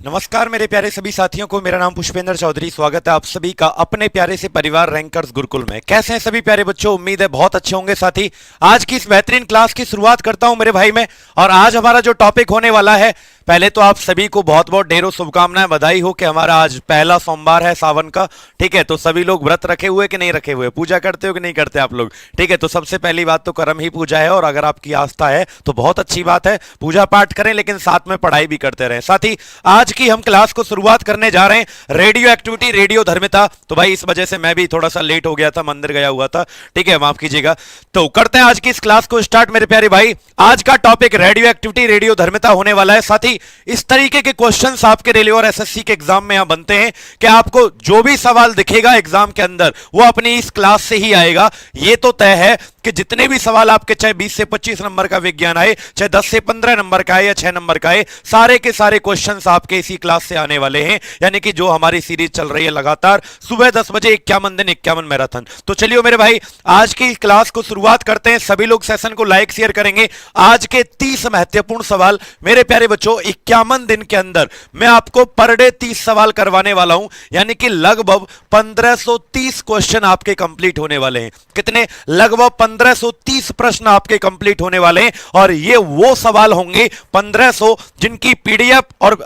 नमस्कार मेरे प्यारे सभी साथियों को, मेरा नाम पुष्पेंद्र चौधरी। स्वागत है आप सभी का अपने प्यारे से परिवार रैंकर्स गुरुकुल में। कैसे हैं सभी प्यारे बच्चों? उम्मीद है बहुत अच्छे होंगे साथी। आज की इस बेहतरीन क्लास की शुरुआत करता हूं मेरे भाई में। और आज हमारा जो टॉपिक होने वाला है, पहले तो आप सभी को बहुत बहुत ढेरों शुभकामनाएं, बधाई हो कि हमारा आज पहला सोमवार है सावन का। ठीक है, तो सभी लोग व्रत रखे हुए कि नहीं रखे हुए, पूजा करते हो कि नहीं करते आप लोग? ठीक है, तो सबसे पहली बात तो कर्म ही पूजा है, और अगर आपकी आस्था है तो बहुत अच्छी बात है, पूजा पाठ करें लेकिन साथ में पढ़ाई भी करते रहें। साथ ही आज की हम क्लास को शुरुआत करने जा रहे हैं रेडियो एक्टिविटी, रेडियो धर्मिता। तो भाई इस वजह से मैं भी थोड़ा सा लेट हो गया था, मंदिर गया हुआ था। ठीक है, माफ कीजिएगा। तो करते हैं आज की इस क्लास को स्टार्ट मेरे प्यारे भाई। आज का टॉपिक रेडियो एक्टिविटी, रेडियो धर्मिता होने वाला है। साथ ही इस तरीके के क्वेश्चंस आपके रेलवे और एसएससी के एग्जाम में यहां बनते हैं कि आपको जो भी सवाल दिखेगा एग्जाम के अंदर वो अपनी इस क्लास से ही आएगा। ये तो तय है कि जितने भी सवाल आपके, चाहे 20 से 25 नंबर का विज्ञान आए, चाहे 10 से 15 नंबर का आए या 6 नंबर का आए, सारे के सारे क्वेश्चंस आपके इसी क्लास से आने वाले हैं। यानी कि जो हमारी सीरीज चल रही है लगातार, सुबह 10 बजे 51 दिन 51 मैराथन। तो चलिए मेरे भाई आज की क्लास को शुरुआत करते हैं। सभी लोग सेशन को लाइक शेयर करेंगे। आज के 30 महत्वपूर्ण सवाल मेरे प्यारे बच्चों, 51 दिन के अंदर मैं आपको पर डे 30 सवाल करवाने वाला हूं। यानी कि लगभग 1530 क्वेश्चन आपके कंप्लीट होने वाले हैं। कितने? लगभग 1530 प्रश्न आपके कंप्लीट होने वाले हैं। और ये वो सवाल होंगे 1500 जिनकी पीडीएफ और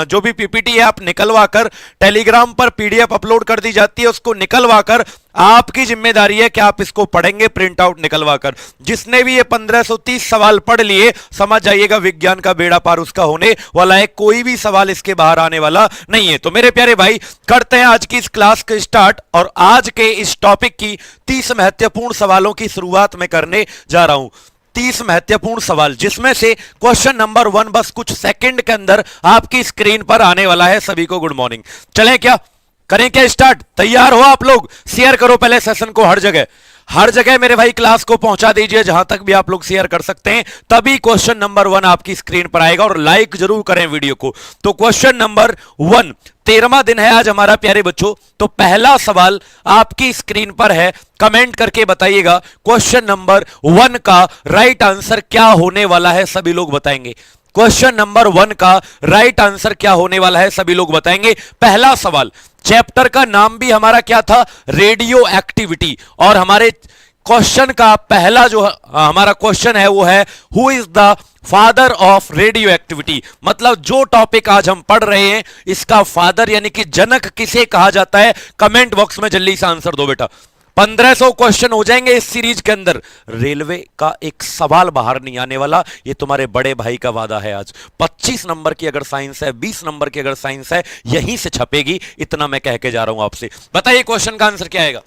जो भी पीपीटी है आप निकलवा कर टेलीग्राम पर पीडीएफ अपलोड कर दी जाती है। उसको निकलवा कर आपकी जिम्मेदारी है कि आप इसको पढ़ेंगे प्रिंट आउट निकलवा कर। जिसने भी ये 1530 सवाल पढ़ लिए, समझ जाइएगा विज्ञान का बेड़ा पार उसका होने वाला है। कोई भी सवाल इसके बाहर आने वाला नहीं है। तो मेरे प्यारे भाई करते हैं आज की इस क्लास को स्टार्ट। और आज के इस टॉपिक की 30 महत्वपूर्ण सवालों की शुरुआत में करने जा रहा हूं। 30 महत्वपूर्ण सवाल, जिसमें से क्वेश्चन नंबर 1 बस कुछ सेकंड के अंदर आपकी स्क्रीन पर आने वाला है। सभी को गुड मॉर्निंग। चलें क्या? करें क्या स्टार्ट? तैयार हो आप लोग? शेयर करो पहले सेशन को हर जगह मेरे भाई क्लास को पहुंचा दीजिए, जहां तक भी आप लोग शेयर कर सकते हैं। तभी क्वेश्चन नंबर 1 आपकी स्क्रीन पर आएगा। और लाइक जरूर करें वीडियो को। तो क्वेश्चन नंबर 1, 13वां दिन है आज हमारा प्यारे बच्चों। तो पहला सवाल आपकी स्क्रीन पर है, कमेंट करके बताइएगा क्वेश्चन नंबर 1 का राइट आंसर क्या होने वाला है। सभी लोग बताएंगे क्वेश्चन नंबर 1 का राइट आंसर क्या होने वाला है, सभी लोग बताएंगे। पहला सवाल, चैप्टर का नाम भी हमारा क्या था? Radio activity. और हमारे क्वेश्चन का पहला जो हमारा क्वेश्चन है वो है, who is the father of radio activity. मतलब जो टॉपिक आज हम पढ़ रहे हैं इसका फादर यानी कि जनक किसे कहा जाता है? कमेंट बॉक्स में जल्दी से आंसर दो बेटा। 1500 क्वेश्चन हो जाएंगे इस सीरीज के अंदर। रेलवे का एक सवाल बाहर नहीं आने वाला, ये तुम्हारे बड़े भाई का वादा है। आज 25 नंबर की अगर साइंस है, 20 नंबर की अगर साइंस है, यहीं से छपेगी। इतना मैं कह के जा रहा हूं आपसे। बताइए क्वेश्चन का आंसर क्या आएगा?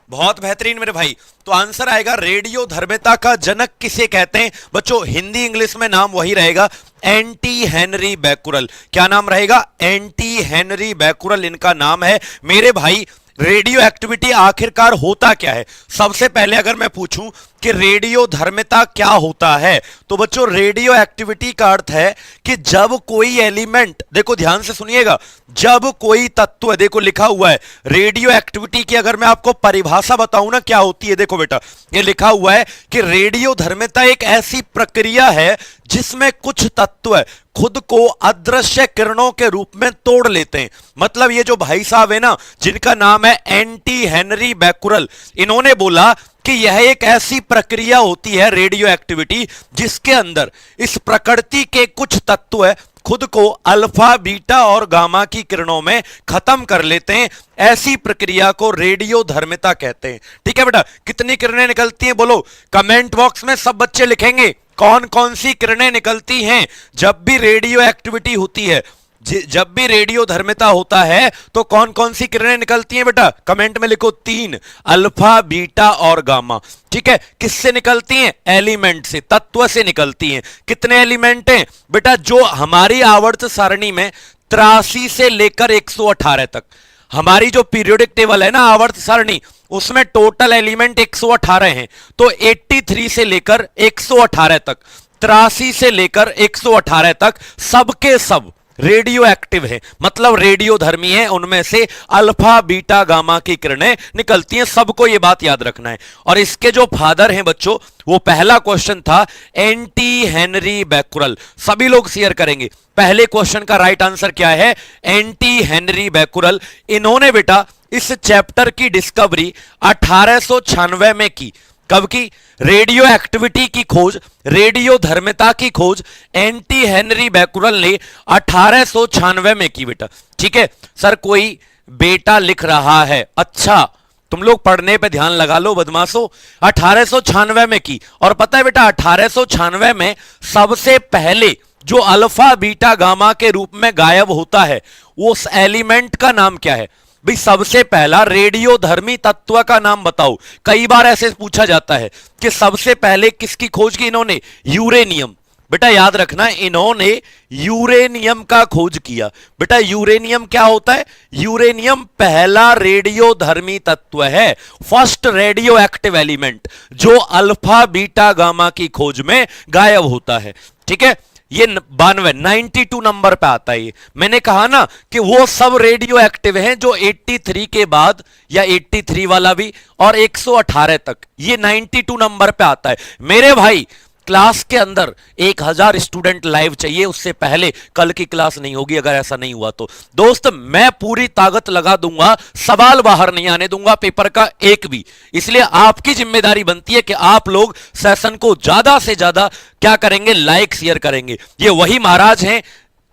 बहुत बेहतरीन मेरे भाई। तो आंसर आएगा, रेडियो धर्मिता का जनक किसे कहते हैं? बच्चों हिंदी इंग्लिश में नाम वही रहेगा, एंटी हेनरी बैकुरल। क्या नाम रहेगा? एंटी हेनरी बैकुरल इनका नाम है। मेरे भाई रेडियो एक्टिविटी आखिरकार होता क्या है? सबसे पहले अगर मैं पूछूं कि रेडियो धर्मिता क्या होता है, तो बच्चों रेडियो एक्टिविटी का अर्थ है कि जब कोई एलिमेंट, देखो ध्यान से सुनिएगा, जब कोई तत्व, देखो लिखा हुआ है रेडियो एक्टिविटी की अगर मैं आपको परिभाषा बताऊं ना क्या होती है, देखो बेटा ये लिखा हुआ है कि रेडियो धर्मिता एक ऐसी प्रक्रिया है जिसमें कुछ तत्व खुद को अदृश्य किरणों के रूप में तोड़ लेते हैं। मतलब ये जो भाई साहब है ना, जिनका नाम है एंटी हेनरी बैकुरल, इन्होंने बोला कि यह एक ऐसी प्रक्रिया होती है रेडियो एक्टिविटी जिसके अंदर इस प्रकृति के कुछ तत्व खुद को अल्फा, बीटा और गामा की किरणों में खत्म कर लेते हैं। ऐसी प्रक्रिया को रेडियो धर्मिता कहते हैं। ठीक है बेटा, कितनी किरणें निकलती हैं बोलो? कमेंट बॉक्स में सब बच्चे लिखेंगे कौन कौन सी किरणें निकलती हैं जब भी रेडियो एक्टिविटी होती है। जब भी रेडियो धर्मिता होता है तो कौन कौन सी किरणें निकलती हैं बेटा? कमेंट में लिखो 3, अल्फा, बीटा और गामा। ठीक है, किससे निकलती हैं? एलिमेंट से, तत्व से निकलती हैं। कितने एलिमेंट हैं बेटा? जो हमारी आवर्त सारणी में 83 से लेकर 118 तक, हमारी जो पीरियोडिक टेबल है ना आवर्त सारणी, उसमें टोटल एलिमेंट 118 हैं। तो 83 से लेकर 118 तक, 83 से लेकर 118 तक सबके सब रेडियो एक्टिव है, मतलब रेडियो धर्मी है, उनमें से अल्फा बीटा गामा की किरणें निकलती हैं। सबको यह बात याद रखना है। और इसके जो फादर हैं बच्चों, वो पहला क्वेश्चन था एंटी हेनरी बैकुरल। सभी लोग शेयर करेंगे। पहले क्वेश्चन का राइट आंसर क्या है? Anti Henry Becquerel. इन्होंने बेटा इस चैप्टर की डिस्कवरी 1896 में की। कब की? रेडियो एक्टिविटी की खोज, रेडियो धर्मिता की खोज एंटी हेनरी बैकुरल ने 1896 में की बेटा। ठीक है सर, कोई बेटा लिख रहा है। अच्छा, तुम लोग पढ़ने पे ध्यान लगा लो बदमाशो। 1896 में की। और पता है बेटा 1896 में सबसे पहले जो अल्फा बीटा गामा के रूप में गायब होता है, उस एलिमेंट का नाम क्या है? भाई सबसे पहला रेडियो धर्मी तत्व का नाम बताओ। कई बार ऐसे पूछा जाता है कि सबसे पहले किसकी खोज की इन्होंने? यूरेनियम। बेटा याद रखना, इन्होंने यूरेनियम का खोज किया। बेटा यूरेनियम क्या होता है? यूरेनियम पहला रेडियो धर्मी तत्व है, फर्स्ट रेडियो एक्टिव एलिमेंट, जो अल्फा बीटा गामा की खोज में गायब होता है। ठीक है, ये 92 नंबर पे आता है। ये मैंने कहा ना कि वो सब रेडियो एक्टिव हैं जो 83 के बाद, या 83 वाला भी, और 118 तक, ये 92 नंबर पे आता है। मेरे भाई क्लास के अंदर 1000 स्टूडेंट लाइव चाहिए, उससे पहले कल की क्लास नहीं होगी। अगर ऐसा नहीं हुआ तो दोस्त मैं पूरी ताकत लगा दूंगा, सवाल बाहर नहीं आने दूंगा पेपर का एक भी। इसलिए आपकी जिम्मेदारी बनती है कि आप लोग सेशन को ज्यादा से ज्यादा क्या करेंगे? लाइक शेयर करेंगे। ये वही महाराज हैं,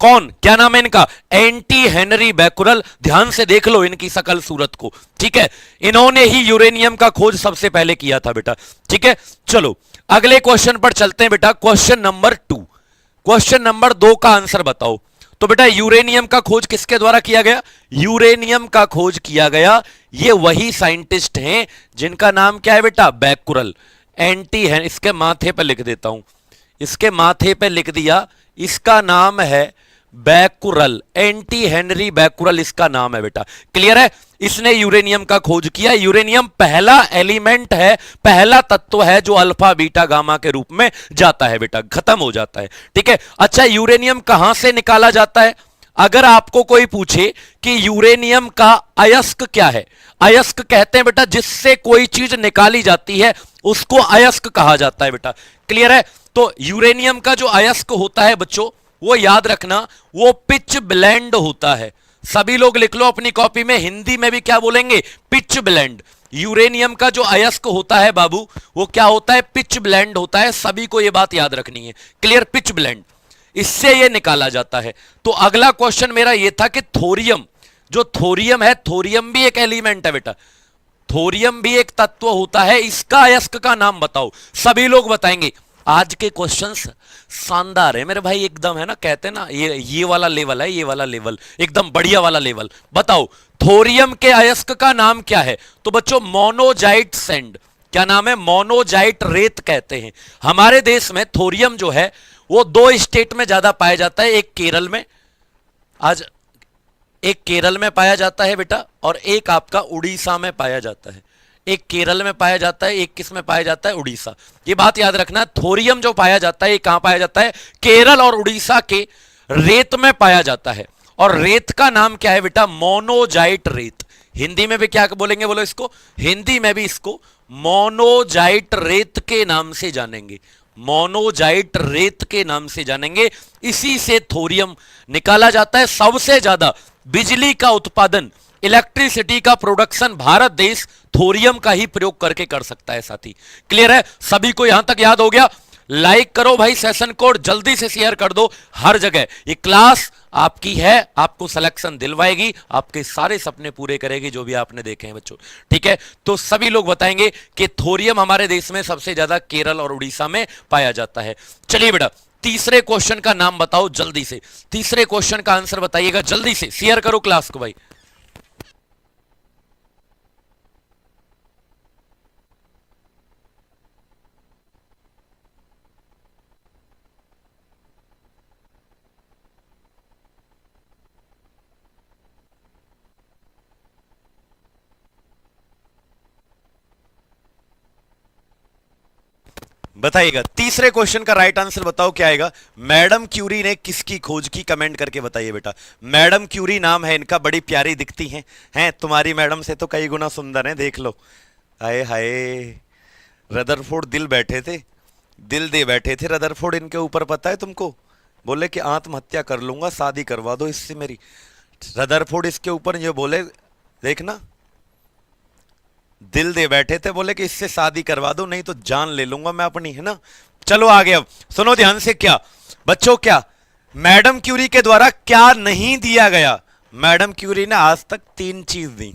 कौन, क्या नाम है इनका? Anti Henry Becquerel. ध्यान से देख लो इनकी शकल सूरत को। ठीक है, इन्होंने ही यूरेनियम का खोज सबसे पहले किया था बेटा। ठीक है, चलो अगले क्वेश्चन पर चलते हैं बेटा। Question number 2। क्वेश्चन नंबर 2 का आंसर बताओ। तो बेटा यूरेनियम का खोज किसके द्वारा किया गया? यूरेनियम का खोज किया गया, ये वही साइंटिस्ट हैं जिनका नाम क्या है बेटा? बैकुरल। एंटी है, इसके माथे पर लिख देता हूं, इसके माथे पे लिख दिया, इसका नाम है बैकुरल। एंटी हेनरी बैकुरल इसका नाम है बेटा। क्लियर है? इसने यूरेनियम का खोज किया। यूरेनियम पहला एलिमेंट है, पहला तत्व है जो अल्फा बीटा गामा के रूप में जाता है बेटा, खत्म हो जाता है। ठीक है, अच्छा यूरेनियम कहां से निकाला जाता है? अगर आपको कोई पूछे कि यूरेनियम का अयस्क क्या है, अयस्क कहते हैं बेटा जिससे कोई चीज निकाली जाती है, उसको अयस्क कहा जाता है बेटा। क्लियर है? तो यूरेनियम का जो अयस्क होता है बच्चों, वो याद रखना, वो पिच ब्लेंड होता है। सभी लोग लिख लो अपनी कॉपी में, हिंदी में भी क्या बोलेंगे? Pitch blend. यूरेनियम का जो अयस्क होता है बाबू, वो क्या होता है? पिच ब्लेंड होता है। सभी को ये बात याद रखनी है। क्लियर? पिच ब्लेंड, इससे ये निकाला जाता है। तो अगला क्वेश्चन मेरा ये था कि थोरियम, जो थोरियम है, थोरियम भी एक एलिमेंट है बेटा, थोरियम भी एक तत्व होता है, इसका अयस्क का नाम बताओ। सभी लोग बताएंगे। आज के क्वेश्चंस शानदार है मेरे भाई, एकदम है ना, कहते हैं ना ये वाला लेवल है, ये वाला लेवल एकदम बढ़िया वाला लेवल। बताओ थोरियम के अयस्क का नाम क्या है? तो बच्चों मोनोजाइट सैंड। क्या नाम है? मोनोजाइट रेत कहते हैं। हमारे देश में थोरियम जो है वो 2 स्टेट में ज्यादा पाया जाता है। एक केरल में, आज एक केरल में पाया जाता है बेटा, और एक आपका उड़ीसा में पाया जाता है। एक केरल में पाया जाता है, एक किस में पाया जाता है? उड़ीसा। ये बात याद रखना, थोरियम जो पाया जाता है ये कहां पाया जाता है? केरल और उड़ीसा के रेत में पाया जाता है। और रेत का नाम क्या है बेटा? मोनोजाइट रेत। हिंदी में भी क्या बोलेंगे? बोलो इसको, हिंदी में भी इसको मोनोजाइट रेत के नाम से जानेंगे। मोनोजाइट रेत के नाम से जानेंगे। इसी से थोरियम निकाला जाता है। सबसे ज्यादा बिजली का उत्पादन, इलेक्ट्रिसिटी का प्रोडक्शन भारत देश थोरियम का ही प्रयोग करके कर सकता है साथी। क्लियर है? सभी को यहां तक याद हो गया? लाइक करो भाई, सेशन कोड जल्दी से शेयर कर दो हर जगह। ये क्लास आपकी है, आपको सिलेक्शन दिलवाएगी, आपके सारे सपने पूरे करेगी जो भी आपने देखे हैं बच्चों। ठीक है, तो सभी लोग बताएंगे कि थोरियम हमारे देश में सबसे ज्यादा केरल और उड़ीसा में पाया जाता है। चलिए बेटा तीसरे क्वेश्चन का नाम बताओ जल्दी से। तीसरे क्वेश्चन का आंसर बताइएगा जल्दी से, शेयर करो क्लास को भाई। बताइएगा तीसरे क्वेश्चन का राइट आंसर बताओ क्या आएगा। मैडम क्यूरी ने किसकी खोज की, कमेंट करके बताइए बेटा। मैडम क्यूरी नाम है इनका, बड़ी प्यारी दिखती हैं तुम्हारी मैडम से तो कई गुना सुंदर हैं, देख लो। हाय हाय, रदरफोर्ड दिल बैठे थे, दिल दे बैठे थे रदरफोर्ड इनके ऊपर, पता है तुमको। बोले कि आत्महत्या कर लूंगा, शादी करवा दो इससे मेरी। रदरफोर्ड इसके ऊपर ये बोले, देखना, दिल दे बैठे थे, बोले कि इससे शादी करवा दो नहीं तो जान ले लूंगा मैं अपनी, है ना। चलो आगे, अब सुनो ध्यान से। क्या बच्चों, क्या मैडम क्यूरी के द्वारा क्या नहीं दिया गया। मैडम क्यूरी ने आज तक 3 चीज दी।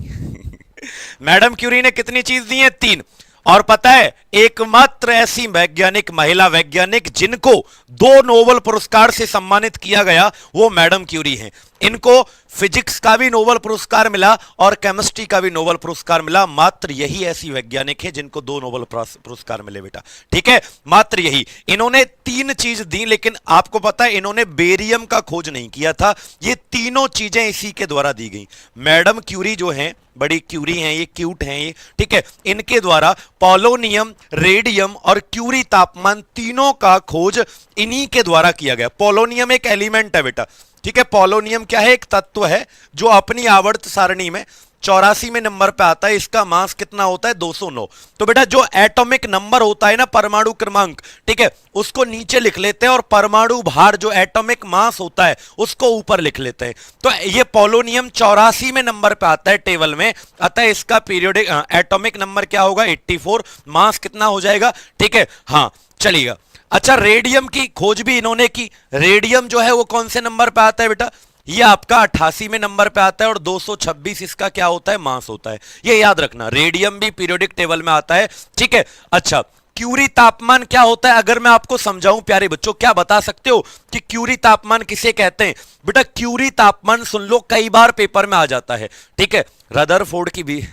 मैडम क्यूरी ने कितनी चीज दी है? 3। और पता है, एकमात्र ऐसी वैज्ञानिक, महिला वैज्ञानिक जिनको 2 नोबेल पुरस्कार से सम्मानित किया गया वो मैडम क्यूरी हैं। इनको फिजिक्स का भी नोबेल पुरस्कार मिला और केमिस्ट्री का भी नोबेल पुरस्कार मिला। मात्र यही ऐसी वैज्ञानिक है जिनको 2 नोबेल पुरस्कार मिले बेटा, ठीक है, मात्र यही। इन्होंने 3 चीज दी, लेकिन आपको पता है इन्होंने बेरियम का खोज नहीं किया था। ये तीनों चीजें इसी के द्वारा दी गई। मैडम क्यूरी जो हैं, बड़ी क्यूरी हैं ये, क्यूट हैं ये, ठीक है। इनके द्वारा पोलोनियम, रेडियम और क्यूरी तापमान तीनों का खोज इन्हीं के द्वारा किया गया। पोलोनियम एक एलिमेंट है बेटा, ठीक है। पोलोनियम क्या है? एक तत्व है जो अपनी आवर्त सारणी में 84वें नंबर पे आता है। इसका मास कितना होता है? 209। तो बेटा जो एटॉमिक नंबर होता है ना, परमाणु क्रमांक, ठीक है, उसको नीचे लिख लेते हैं और परमाणु भार जो एटॉमिक मास होता है उसको ऊपर लिख लेते हैं। तो ये पोलोनियम 84वें नंबर पे आता है टेबल में, अतः इसका पीरियोडिक एटॉमिक नंबर क्या होगा? 84। मास कितना हो जाएगा? ठीक है, हाँ चलिएगा। अच्छा, रेडियम की खोज भी इन्होंने की। रेडियम जो है वो कौन से नंबर पे आता है बेटा? ये आपका 88वें नंबर पे आता है और 226 इसका क्या होता है? मास होता है। ये याद रखना, रेडियम भी पीरियोडिक टेबल में आता है, ठीक है। अच्छा, क्यूरी तापमान क्या होता है? अगर मैं आपको समझाऊं प्यारे बच्चों, क्या बता सकते हो कि क्यूरी तापमान किसे कहते हैं? बेटा क्यूरी तापमान सुन लो, कई बार पेपर में आ जाता है, ठीक है। रदरफोर्ड की भी,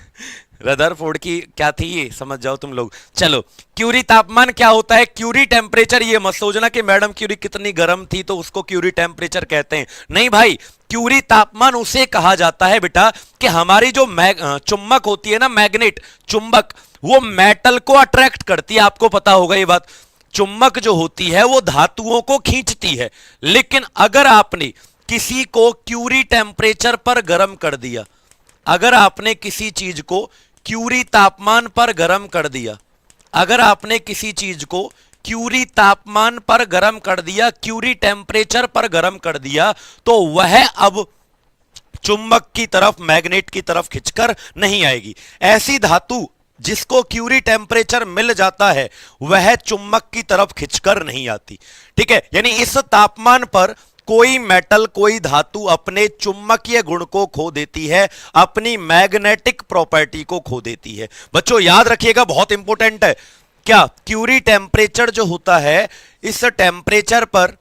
रदरफोर्ड की क्या थी ये, समझ जाओ तुम लोग। चलो, क्यूरी तापमान क्या होता है? Curie temperature. ये मत सोचना कि मैडम क्यूरी कितनी गर्म थी तो उसको क्यूरी टेम्परेचर कहते हैं, नहीं भाई। क्यूरी तापमान उसे कहा जाता है बेटा कि हमारी जो चुंबक होती है ना, मैग्नेट, चुंबक, वो मेटल को अट्रैक्ट करती है। आपको पता होगा ये बात। चुंबक जो होती है वो धातुओं को खींचती है, लेकिन अगर आपने किसी को क्यूरी टेम्परेचर पर गर्म कर दिया, अगर आपने किसी चीज को क्यूरी तापमान पर गर्म कर दिया, अगर आपने किसी चीज को क्यूरी तापमान पर गर्म कर दिया, क्यूरी टेम्परेचर पर गर्म कर दिया, तो वह अब चुंबक की तरफ, मैग्नेट की तरफ खिंचकर नहीं आएगी। ऐसी धातु जिसको क्यूरी टेम्परेचर मिल जाता है वह चुंबक की तरफ खिंचकर नहीं आती, ठीक है। यानी इस तापमान पर कोई मेटल, कोई धातु अपने चुंबकीय गुण को खो देती है, अपनी मैग्नेटिक प्रॉपर्टी को खो देती है। बच्चों याद रखिएगा, बहुत इंपॉर्टेंट है। क्या क्यूरी टेम्परेचर जो होता है, इस टेम्परेचर पर,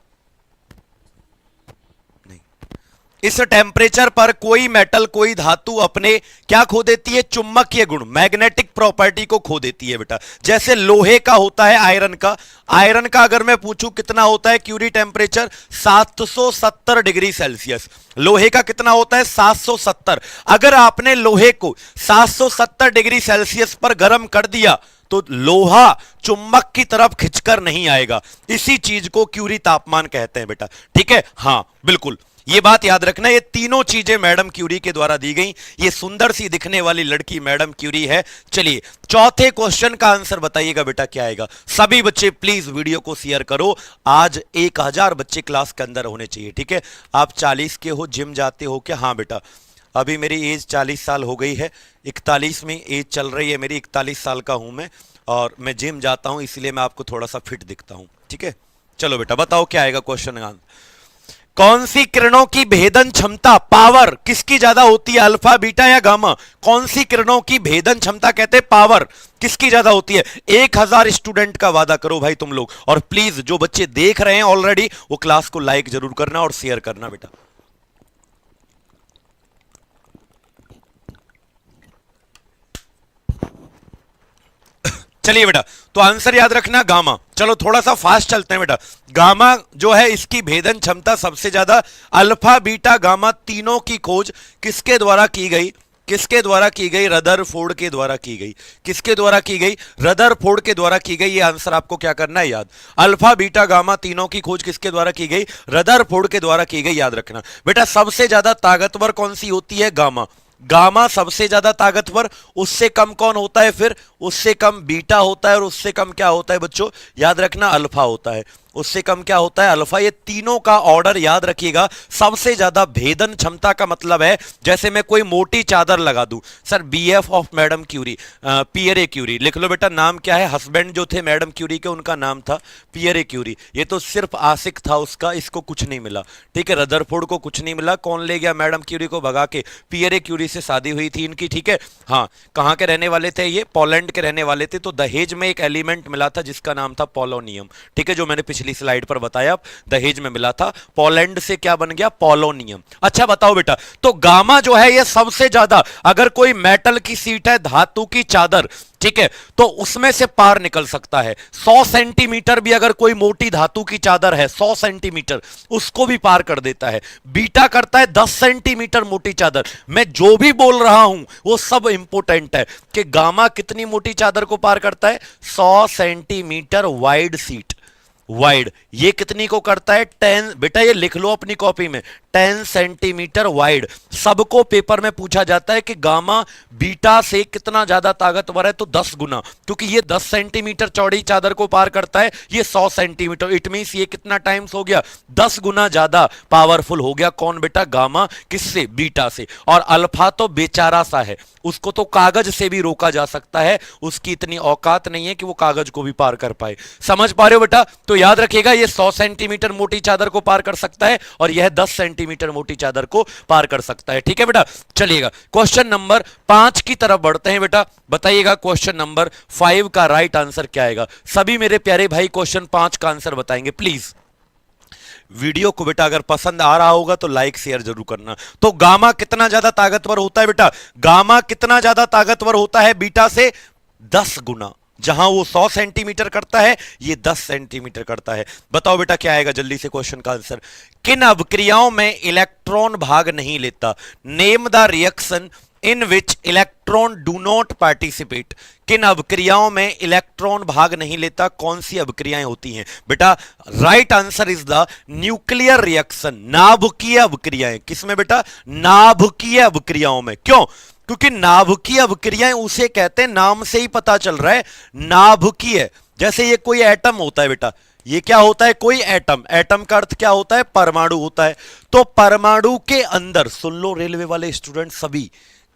इस टेम्परेचर पर कोई मेटल, कोई धातु अपने क्या खो देती है? चुंबकीय गुण, मैग्नेटिक प्रॉपर्टी को खो देती है बेटा। जैसे लोहे का होता है, आयरन का। आयरन का अगर मैं पूछूं कितना होता है क्यूरी टेम्परेचर? 770 degree Celsius. लोहे का कितना होता है? 770। अगर आपने लोहे को 770 डिग्री सेल्सियस पर गर्म कर दिया तो लोहा चुंबक की तरफ खिंचकर नहीं आएगा। इसी चीज को क्यूरी तापमान कहते हैं बेटा, ठीक है। हाँ बिल्कुल, ये बात याद रखना। ये तीनों चीजें मैडम क्यूरी के द्वारा दी गई। ये सुंदर सी दिखने वाली लड़की मैडम क्यूरी है। चलिए चौथे क्वेश्चन का आंसर बताइएगा बेटा, क्या आएगा? सभी बच्चे प्लीज वीडियो को शेयर करो। आज 1000 बच्चे क्लास के अंदर होने चाहिए, ठीक है। आप 40 के हो, जिम जाते हो क्या? हाँ बेटा, अभी मेरी एज 40 साल हो गई है, 41 में एज चल रही है मेरी, 41 साल का हूं मैं, और मैं जिम जाता हूं, इसलिए मैं आपको थोड़ा सा फिट दिखता हूं, ठीक है। चलो बेटा बताओ क्या आएगा क्वेश्चन का आंसर। कौन सी किरणों की भेदन क्षमता, पावर किसकी ज्यादा होती है? अल्फा, बीटा या गामा? कौन सी किरणों की भेदन क्षमता कहते हैं? पावर किसकी ज्यादा होती है? 1000 स्टूडेंट का वादा करो भाई तुम लोग, और प्लीज जो बच्चे देख रहे हैं ऑलरेडी वो क्लास को लाइक जरूर करना और शेयर करना बेटा। चलिए बेटा, तो आंसर याद रखना गामा। चलो थोड़ा सा फास्ट चलते हैं बेटा। गामा जो है इसकी भेदन क्षमता सबसे ज्यादा। अल्फा, बीटा, गामा तीनों की खोज किसके द्वारा की गई? किसके द्वारा की गई? रदरफोर्ड के द्वारा की गई। किसके द्वारा की गई? रदरफोर्ड के द्वारा की गई। ये आंसर आपको क्या करना है? याद। अल्फा बीटा गामा तीनों की खोज किसके द्वारा की गई? रदरफोर्ड के द्वारा की गई, याद रखना बेटा। सबसे ज्यादा ताकतवर कौन सी होती है? गामा। गामा सबसे ज्यादा ताकतवर, उससे कम कौन होता है? फिर उससे कम बीटा होता है, और उससे कम क्या होता है बच्चों? याद रखना अल्फा होता है। उससे कम क्या होता है? अल्फा। ये तीनों का ऑर्डर याद रखिएगा। सबसे ज्यादा भेदन क्षमता का मतलब है, जैसे मैं कोई मोटी चादर लगा दूं, sir BF of madam Curie, Pierre Curie, लिख लो बेटा। नाम क्या है? हस्बैंड जो थे मैडम क्यूरी के, उनका नाम था पियरे क्यूरी। ये तो सिर्फ आशिक था उसका, इसको कुछ नहीं मिला, ठीक है। रदरफोर्ड को कुछ नहीं मिला। कौन ले गया? मैडम क्यूरी को भगा के। पियरे क्यूरी से शादी हुई थी इनकी, ठीक है। हाँ, कहां के रहने वाले थे ये? पोलैंड के रहने वाले थे। तो दहेज में एक एलिमेंट मिला था जिसका नाम था पोलोनियम, ठीक है, जो मैंने पिछली स्लाइड पर बताया। दहेज में मिला था, पोलैंड से क्या बन गया? पोलोनियम। अच्छा बताओ बेटा, तो गामा जो है ये सबसे ज्यादा, अगर कोई मेटल की सीट है, धातु की चादर, ठीक है, तो उसमें से पार निकल सकता है। 100 सेंटीमीटर भी अगर कोई मोटी धातु की चादर है, 100 सेंटीमीटर, उसको भी पार कर देता है। बीटा करता है 10 सेंटीमीटर मोटी चादर। मैं जो भी बोल रहा हूं वो सब इंपोर्टेंट है कि गामा कितनी मोटी चादर को पार करता है? 100 सेंटीमीटर वाइड सीट। वाइड ये कितनी को करता है? 10। बेटा ये लिख लो अपनी कॉपी में, 10 सेंटीमीटर वाइड। सबको पेपर में पूछा जाता है कि गामा बीटा से कितना ज्यादा ताकतवर है, तो 10 गुना, क्योंकि ये 10 सेंटीमीटर चौड़ी चादर को पार करता है, ये 100 सेंटीमीटर। इट मींस ये कितना टाइम्स हो गया? 10 गुना ज्यादा पावरफुल हो गया। कौन बेटा? गामा। किससे? बीटा से। और अल्फा तो बेचारा सा है, उसको तो कागज से भी रोका जा सकता है, उसकी इतनी औकात नहीं है कि वो कागज को भी पार कर पाए। समझ पा रहे हो बेटा? तो याद रखिएगा, ये 100 सेंटीमीटर मोटी चादर को पार कर सकता है, और यह 10 सेंटीमीटर मोटी चादर को पार कर सकता है, ठीक है बेटा। चलिएगा क्वेश्चन नंबर 5 की तरफ बढ़ते हैं बेटा। बताइएगा क्वेश्चन नंबर 5 का राइट आंसर क्या आएगा? सभी मेरे प्यारे भाई क्वेश्चन 5 का आंसर बताएंगे प्लीज। वीडियो को बेटा अगर पसंद आ रहा होगा तो लाइक शेयर जरूर करना। तो गामा कितना ज्यादा ताकतवर होता है बेटा? गामा कितना ज्यादा ताकतवर होता है बीटा से? 10 गुना। जहां वो 100 सेंटीमीटर करता है, ये 10 सेंटीमीटर करता है। बताओ बेटा क्या आएगा जल्दी से क्वेश्चन का आंसर। किन अभिक्रियाओं में इलेक्ट्रॉन भाग नहीं लेता? Name the reaction in which electron do not participate. किन अभिक्रियाओं में इलेक्ट्रॉन भाग नहीं लेता? कौन सी अभिक्रियाएं होती हैं बेटा? Right answer is the nuclear reaction. नाभिकीय अभिक्रियाएं। किसमें बेटा? नाभिकीय अभिक्रियाओं में। क्यों? क्योंकि नाभिकीय अभिक्रियाएं उसे कहते हैं, नाम से ही पता चल रहा है नाभिकीय। जैसे ये कोई एटम होता है बेटा, ये क्या होता है? कोई एटम। एटम का अर्थ क्या होता है? परमाणु होता है। तो परमाणु के अंदर, सुन लो रेलवे वाले स्टूडेंट सभी,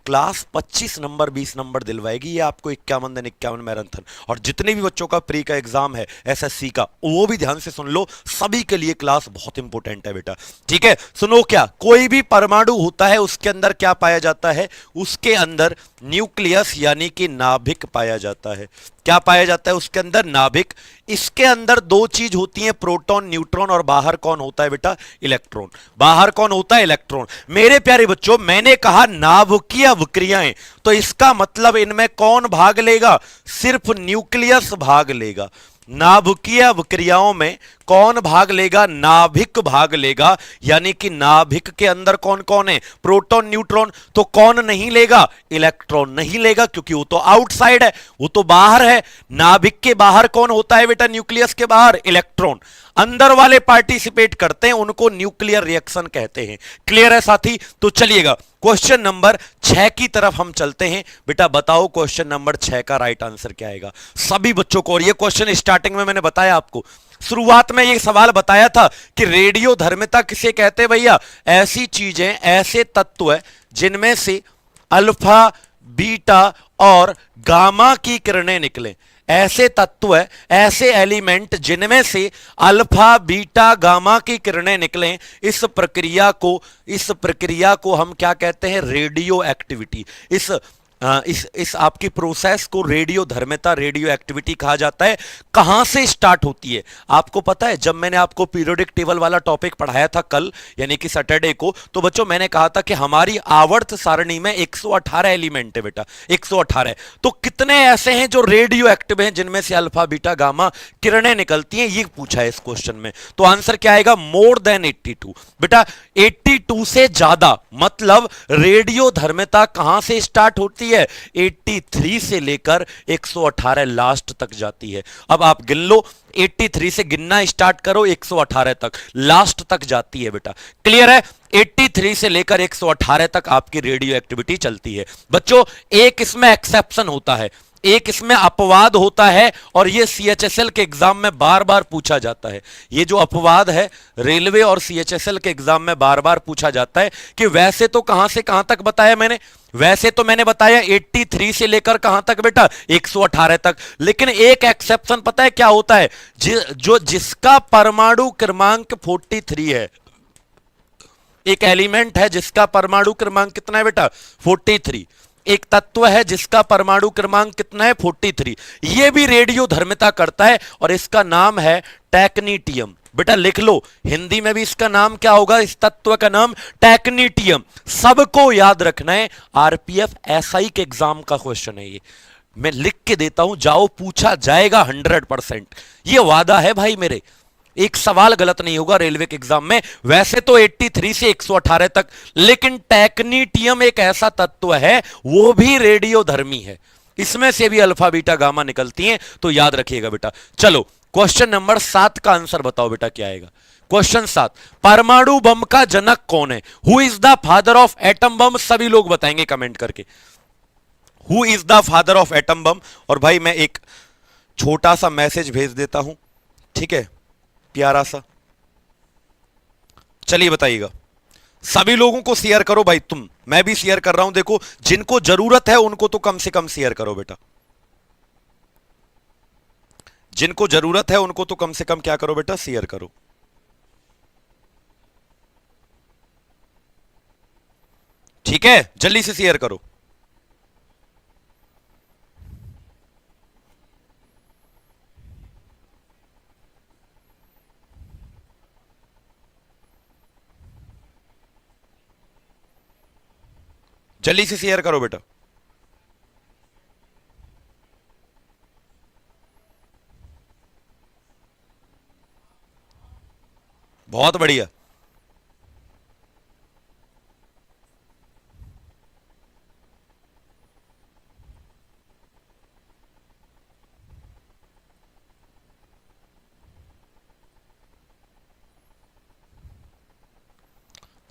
क्लास 25 नंबर 20 नंबर दिलवाएगी ये आपको 51 दिन 51 मैराथन। और जितने भी बच्चों का प्री का एग्जाम है एसएससी का, वो भी ध्यान से सुन लो, सभी के लिए क्लास बहुत इंपॉर्टेंट है बेटा, ठीक है। सुनो, क्या कोई भी परमाणु होता है उसके अंदर क्या पाया जाता है? उसके अंदर न्यूक्लियस यानी कि नाभिक पाया जाता है। क्या पाया जाता है उसके अंदर? नाभिक। इसके अंदर दो चीज होती हैं, प्रोटॉन न्यूट्रॉन, और बाहर कौन होता है बेटा? इलेक्ट्रॉन। बाहर कौन होता है? इलेक्ट्रॉन। मेरे प्यारे बच्चों, मैंने कहा नाभिकीय अभिक्रियाएं, तो इसका मतलब इनमें कौन भाग लेगा? सिर्फ न्यूक्लियस भाग लेगा। नाभिकीय अभिक्रियाओं में कौन भाग लेगा? नाभिक भाग लेगा। यानी कि नाभिक के अंदर कौन कौन है? Proton neutron. तो कौन नहीं लेगा? इलेक्ट्रॉन नहीं लेगा, क्योंकि वो तो आउटसाइड है, वो तो बाहर है। नाभिक के बाहर कौन होता है बेटा? न्यूक्लियस के बाहर इलेक्ट्रॉन। अंदर वाले पार्टिसिपेट करते हैं, उनको न्यूक्लियर रिएक्शन कहते हैं। क्लियर है साथी? तो चलिएगा क्वेश्चन नंबर 6 की तरफ हम चलते हैं। बेटा बताओ क्वेश्चन नंबर 6 का राइट आंसर क्या आएगा सभी बच्चों को। और ये क्वेश्चन स्टार्टिंग में मैंने बताया आपको, शुरुआत में ये सवाल बताया था कि रेडियो धर्मिता किसे कहते हैं भैया? ऐसी चीजें, ऐसे तत्व है जिनमें से अल्फा, बीटा और गामा की किरणें निकले। ऐसे तत्व है, ऐसे एलिमेंट जिनमें से अल्फा, बीटा, गामा की किरणें निकलें। इस प्रक्रिया को हम क्या कहते हैं? Radio activity. इस इस आपकी प्रोसेस को रेडियो धर्मिता, रेडियो एक्टिविटी कहा जाता है। कहां से स्टार्ट होती है आपको पता है? जब मैंने आपको पीरियोडिक टेबल वाला टॉपिक पढ़ाया था कल, यानी कि सैटरडे को, तो बच्चों मैंने कहा था कि हमारी आवर्त सारणी में 118 एलिमेंट है बेटा, 118। तो कितने ऐसे हैं जो रेडियो एक्टिव हैं, जिनमें से अल्फा बीटा गामा किरणें निकलती हैं, ये पूछा है इस क्वेश्चन में। तो आंसर क्या आएगा? मोर देन 82 बेटा, 82 से ज्यादा। मतलब रेडियो धर्मिता कहां से स्टार्ट होती है? 83 से लेकर 118 लास्ट तक जाती है। अब आप गिन लो, 83 से गिनना स्टार्ट करो, 118 तक लास्ट तक जाती है बेटा। क्लियर है? 83 से लेकर 118 तक आपकी रेडियो एक्टिविटी चलती है। बच्चों एक इसमें एक्सेप्शन होता है, एक इसमें अपवाद होता है, और यह सीएचएसएल के एग्जाम में बार बार पूछा जाता है। यह जो अपवाद है रेलवे और सीएचएसएल के एग्जाम में बार बार पूछा जाता है कि वैसे तो कहां से कहां तक बताया मैंने? वैसे तो मैंने बताया 83 से लेकर कहां तक बेटा? 118 तक। लेकिन एक एक्सेप्शन पता है क्या होता है? जिसका परमाणु क्रमांक 43 है, एक एलिमेंट है जिसका परमाणु क्रमांक कितना है बेटा? 43। एक तत्व है जिसका परमाणु क्रमांक कितना है? 43। यह भी रेडियो धर्मिता करता है, और इसका नाम है टेक्नीटियम। बेटा लिख लो, हिंदी में भी इसका नाम क्या होगा? इस तत्व का नाम टेक्नीटियम। सबको याद रखना है, आरपीएफ एसआई के एग्जाम का क्वेश्चन है ये, मैं लिख के देता हूं, जाओ पूछा जाएगा 100%। ये वादा है भाई मेरे, एक सवाल गलत नहीं होगा रेलवे के एग्जाम में। वैसे तो 83 से 118 तक, लेकिन टेक्नीटियम एक ऐसा तत्व है, वो भी रेडियो धर्मी है। इसमें से भी अल्फा बीटा गामा निकलती हैं, तो याद रखिएगा बेटा। चलो क्वेश्चन नंबर 7 का आंसर बताओ बेटा, क्या आएगा? क्वेश्चन 7, परमाणु बम का जनक कौन है? Who is the father of atom bomb? सभी लोग बताएंगे कमेंट करके, who is the father of atom bomb. और भाई मैं एक छोटा सा मैसेज भेज देता हूं, ठीक है, प्यारा सा। चलिए बताइएगा, सभी लोगों को शेयर करो भाई, मैं भी शेयर कर रहा हूं। देखो जिनको जरूरत है उनको तो कम से कम शेयर करो बेटा, जिनको जरूरत है उनको तो कम से कम क्या करो बेटा? शेयर करो। ठीक है, जल्दी से शेयर करो। जल्दी से शेयर करो बेटा। बहुत बढ़िया।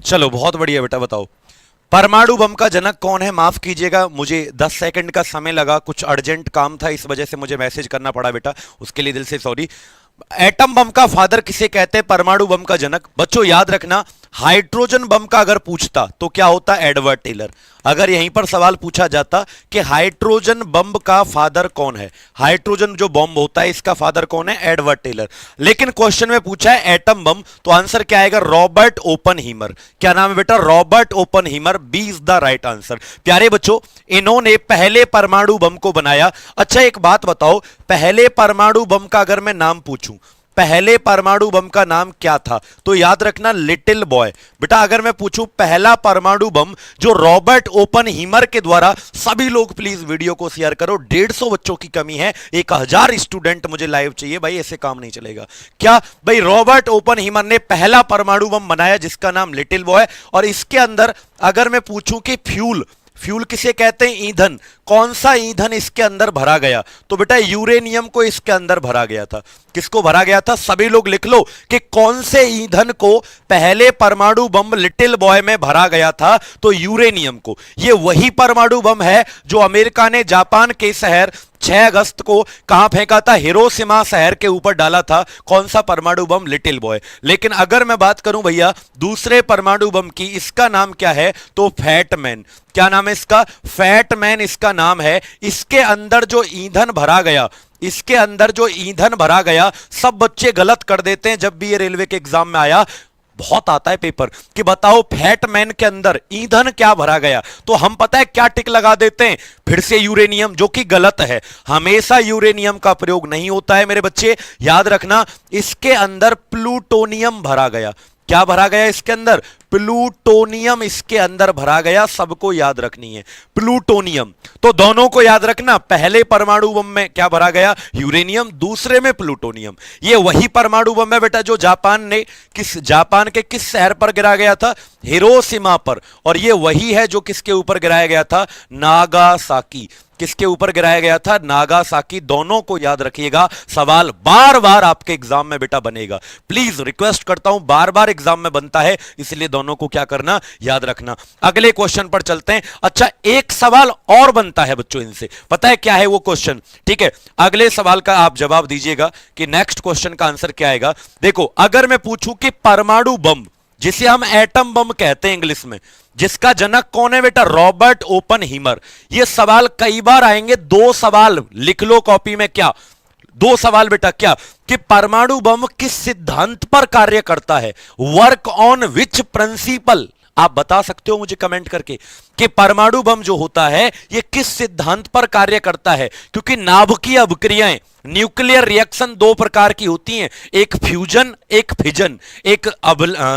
चलो बहुत बढ़िया बेटा, बताओ परमाणु बम का जनक कौन है? माफ कीजिएगा, मुझे 10 सेकंड का समय लगा, कुछ अर्जेंट काम था, इस वजह से मुझे मैसेज करना पड़ा बेटा, उसके लिए दिल से सॉरी। एटम बम का फादर किसे कहते हैं? परमाणु बम का जनक। बच्चों याद रखना, हाइड्रोजन बम का अगर पूछता तो क्या होता? Edward Teller. अगर यहीं पर सवाल पूछा जाता कि हाइड्रोजन बम का फादर कौन है, हाइड्रोजन जो बम होता है इसका फादर कौन है? Edward Teller. लेकिन क्वेश्चन में पूछा है एटम बम, तो आंसर क्या आएगा? Robert Oppenheimer. क्या नाम है बेटा? Robert Oppenheimer. B is the right answer. प्यारे बच्चों, इन्होंने पहले परमाणु बम को बनाया। अच्छा एक बात बताओ, पहले परमाणु बम का अगर मैं नाम पूछूं, पहले परमाणु बम का नाम क्या था? तो याद रखना लिटिल बॉय। बेटा अगर मैं पूछूं पहला परमाणु बम जो रॉबर्ट ओपनहीमर के द्वारा, सभी लोग प्लीज वीडियो को शेयर करो, 150 बच्चों की कमी है, 1000 स्टूडेंट मुझे लाइव चाहिए भाई, ऐसे काम नहीं चलेगा। क्या भाई? रॉबर्ट ओपनहीमर ने पहला परमाणु बम बनाया जिसका नाम लिटिल बॉय। और इसके अंदर अगर मैं पूछूं कि फ्यूल, फ्यूल किसे कहते हैं? ईंधन। कौन सा ईंधन इसके अंदर भरा गया? तो बेटा यूरेनियम को इसके अंदर भरा गया था। किसको भरा गया था? सभी लोग लिख लो कि कौन से ईंधन को पहले परमाणु बम लिटिल बॉय में भरा गया था? तो यूरेनियम को। यह वही परमाणु बम है जो अमेरिका ने जापान के शहर 6 अगस्त को कहां फेंका था? हिरोशिमा शहर के ऊपर डाला था। कौन सा परमाणु बम? Little boy. लेकिन अगर मैं बात करूं भैया दूसरे परमाणु बम की, इसका नाम क्या है? तो फैटमैन। क्या नाम है इसका? फैटमैन इसका नाम है। इसके अंदर जो ईंधन भरा गया, इसके अंदर जो ईंधन भरा गया, सब बच्चे गलत कर देते हैं जब भी ये रेलवे के एग्जाम में आया। बहुत आता है पेपर कि बताओ फैट मैन के अंदर ईंधन क्या भरा गया, तो हम पता है क्या टिक लगा देते हैं, फिर से यूरेनियम, जो कि गलत है। हमेशा यूरेनियम का प्रयोग नहीं होता है मेरे बच्चे, याद रखना। इसके अंदर प्लूटोनियम भरा गया। क्या भरा गया इसके अंदर? प्लूटोनियम इसके अंदर भरा गया, सबको याद रखनी है प्लूटोनियम। तो दोनों को याद रखना, पहले परमाणु बम में क्या भरा गया? यूरेनियम, दूसरे में प्लूटोनियम। ये वही परमाणु बम है बेटा जो जापान के किस शहर पर गिरा गया था? हिरोशिमा पर। और ये वही है जो किसके ऊपर गिराया गया था? नागासाकी। किसके ऊपर गिराया गया था? नागासाकी। दोनों को याद रखिएगा, सवाल बार बार आपके एग्जाम में बेटा बनेगा। प्लीज रिक्वेस्ट करता हूं, बार बार एग्जाम में बनता है, इसलिए दोनों को क्या करना? याद रखना। अगले क्वेश्चन पर चलते हैं। अच्छा, एक सवाल और बनता है बच्चों इनसे, पता है क्या है वो क्वेश्चन? ठीक है, अगले सवाल का आप जवाब दीजिएगा कि नेक्स्ट क्वेश्चन का आंसर क्या आएगा। देखो, अगर मैं पूछूं कि परमाणु बम, जिसे हम एटम बम कहते हैं इंग्लिश में, जिसका जनक कौन है बेटा? रॉबर्ट ओपनहीमर। ये सवाल कई बार आएंगे, दो सवाल लिख लो कॉपी में। क्या? दो सवाल बेटा। क्या? कि परमाणु बम किस सिद्धांत पर कार्य करता है? Work on which principle? आप बता सकते हो मुझे कमेंट करके कि परमाणु बम जो होता है ये किस सिद्धांत पर कार्य करता है। क्योंकि नाभिकीय अभिक्रियाएं, न्यूक्लियर रिएक्शन दो प्रकार की होती हैं, एक फ्यूजन, एक फिजन, एक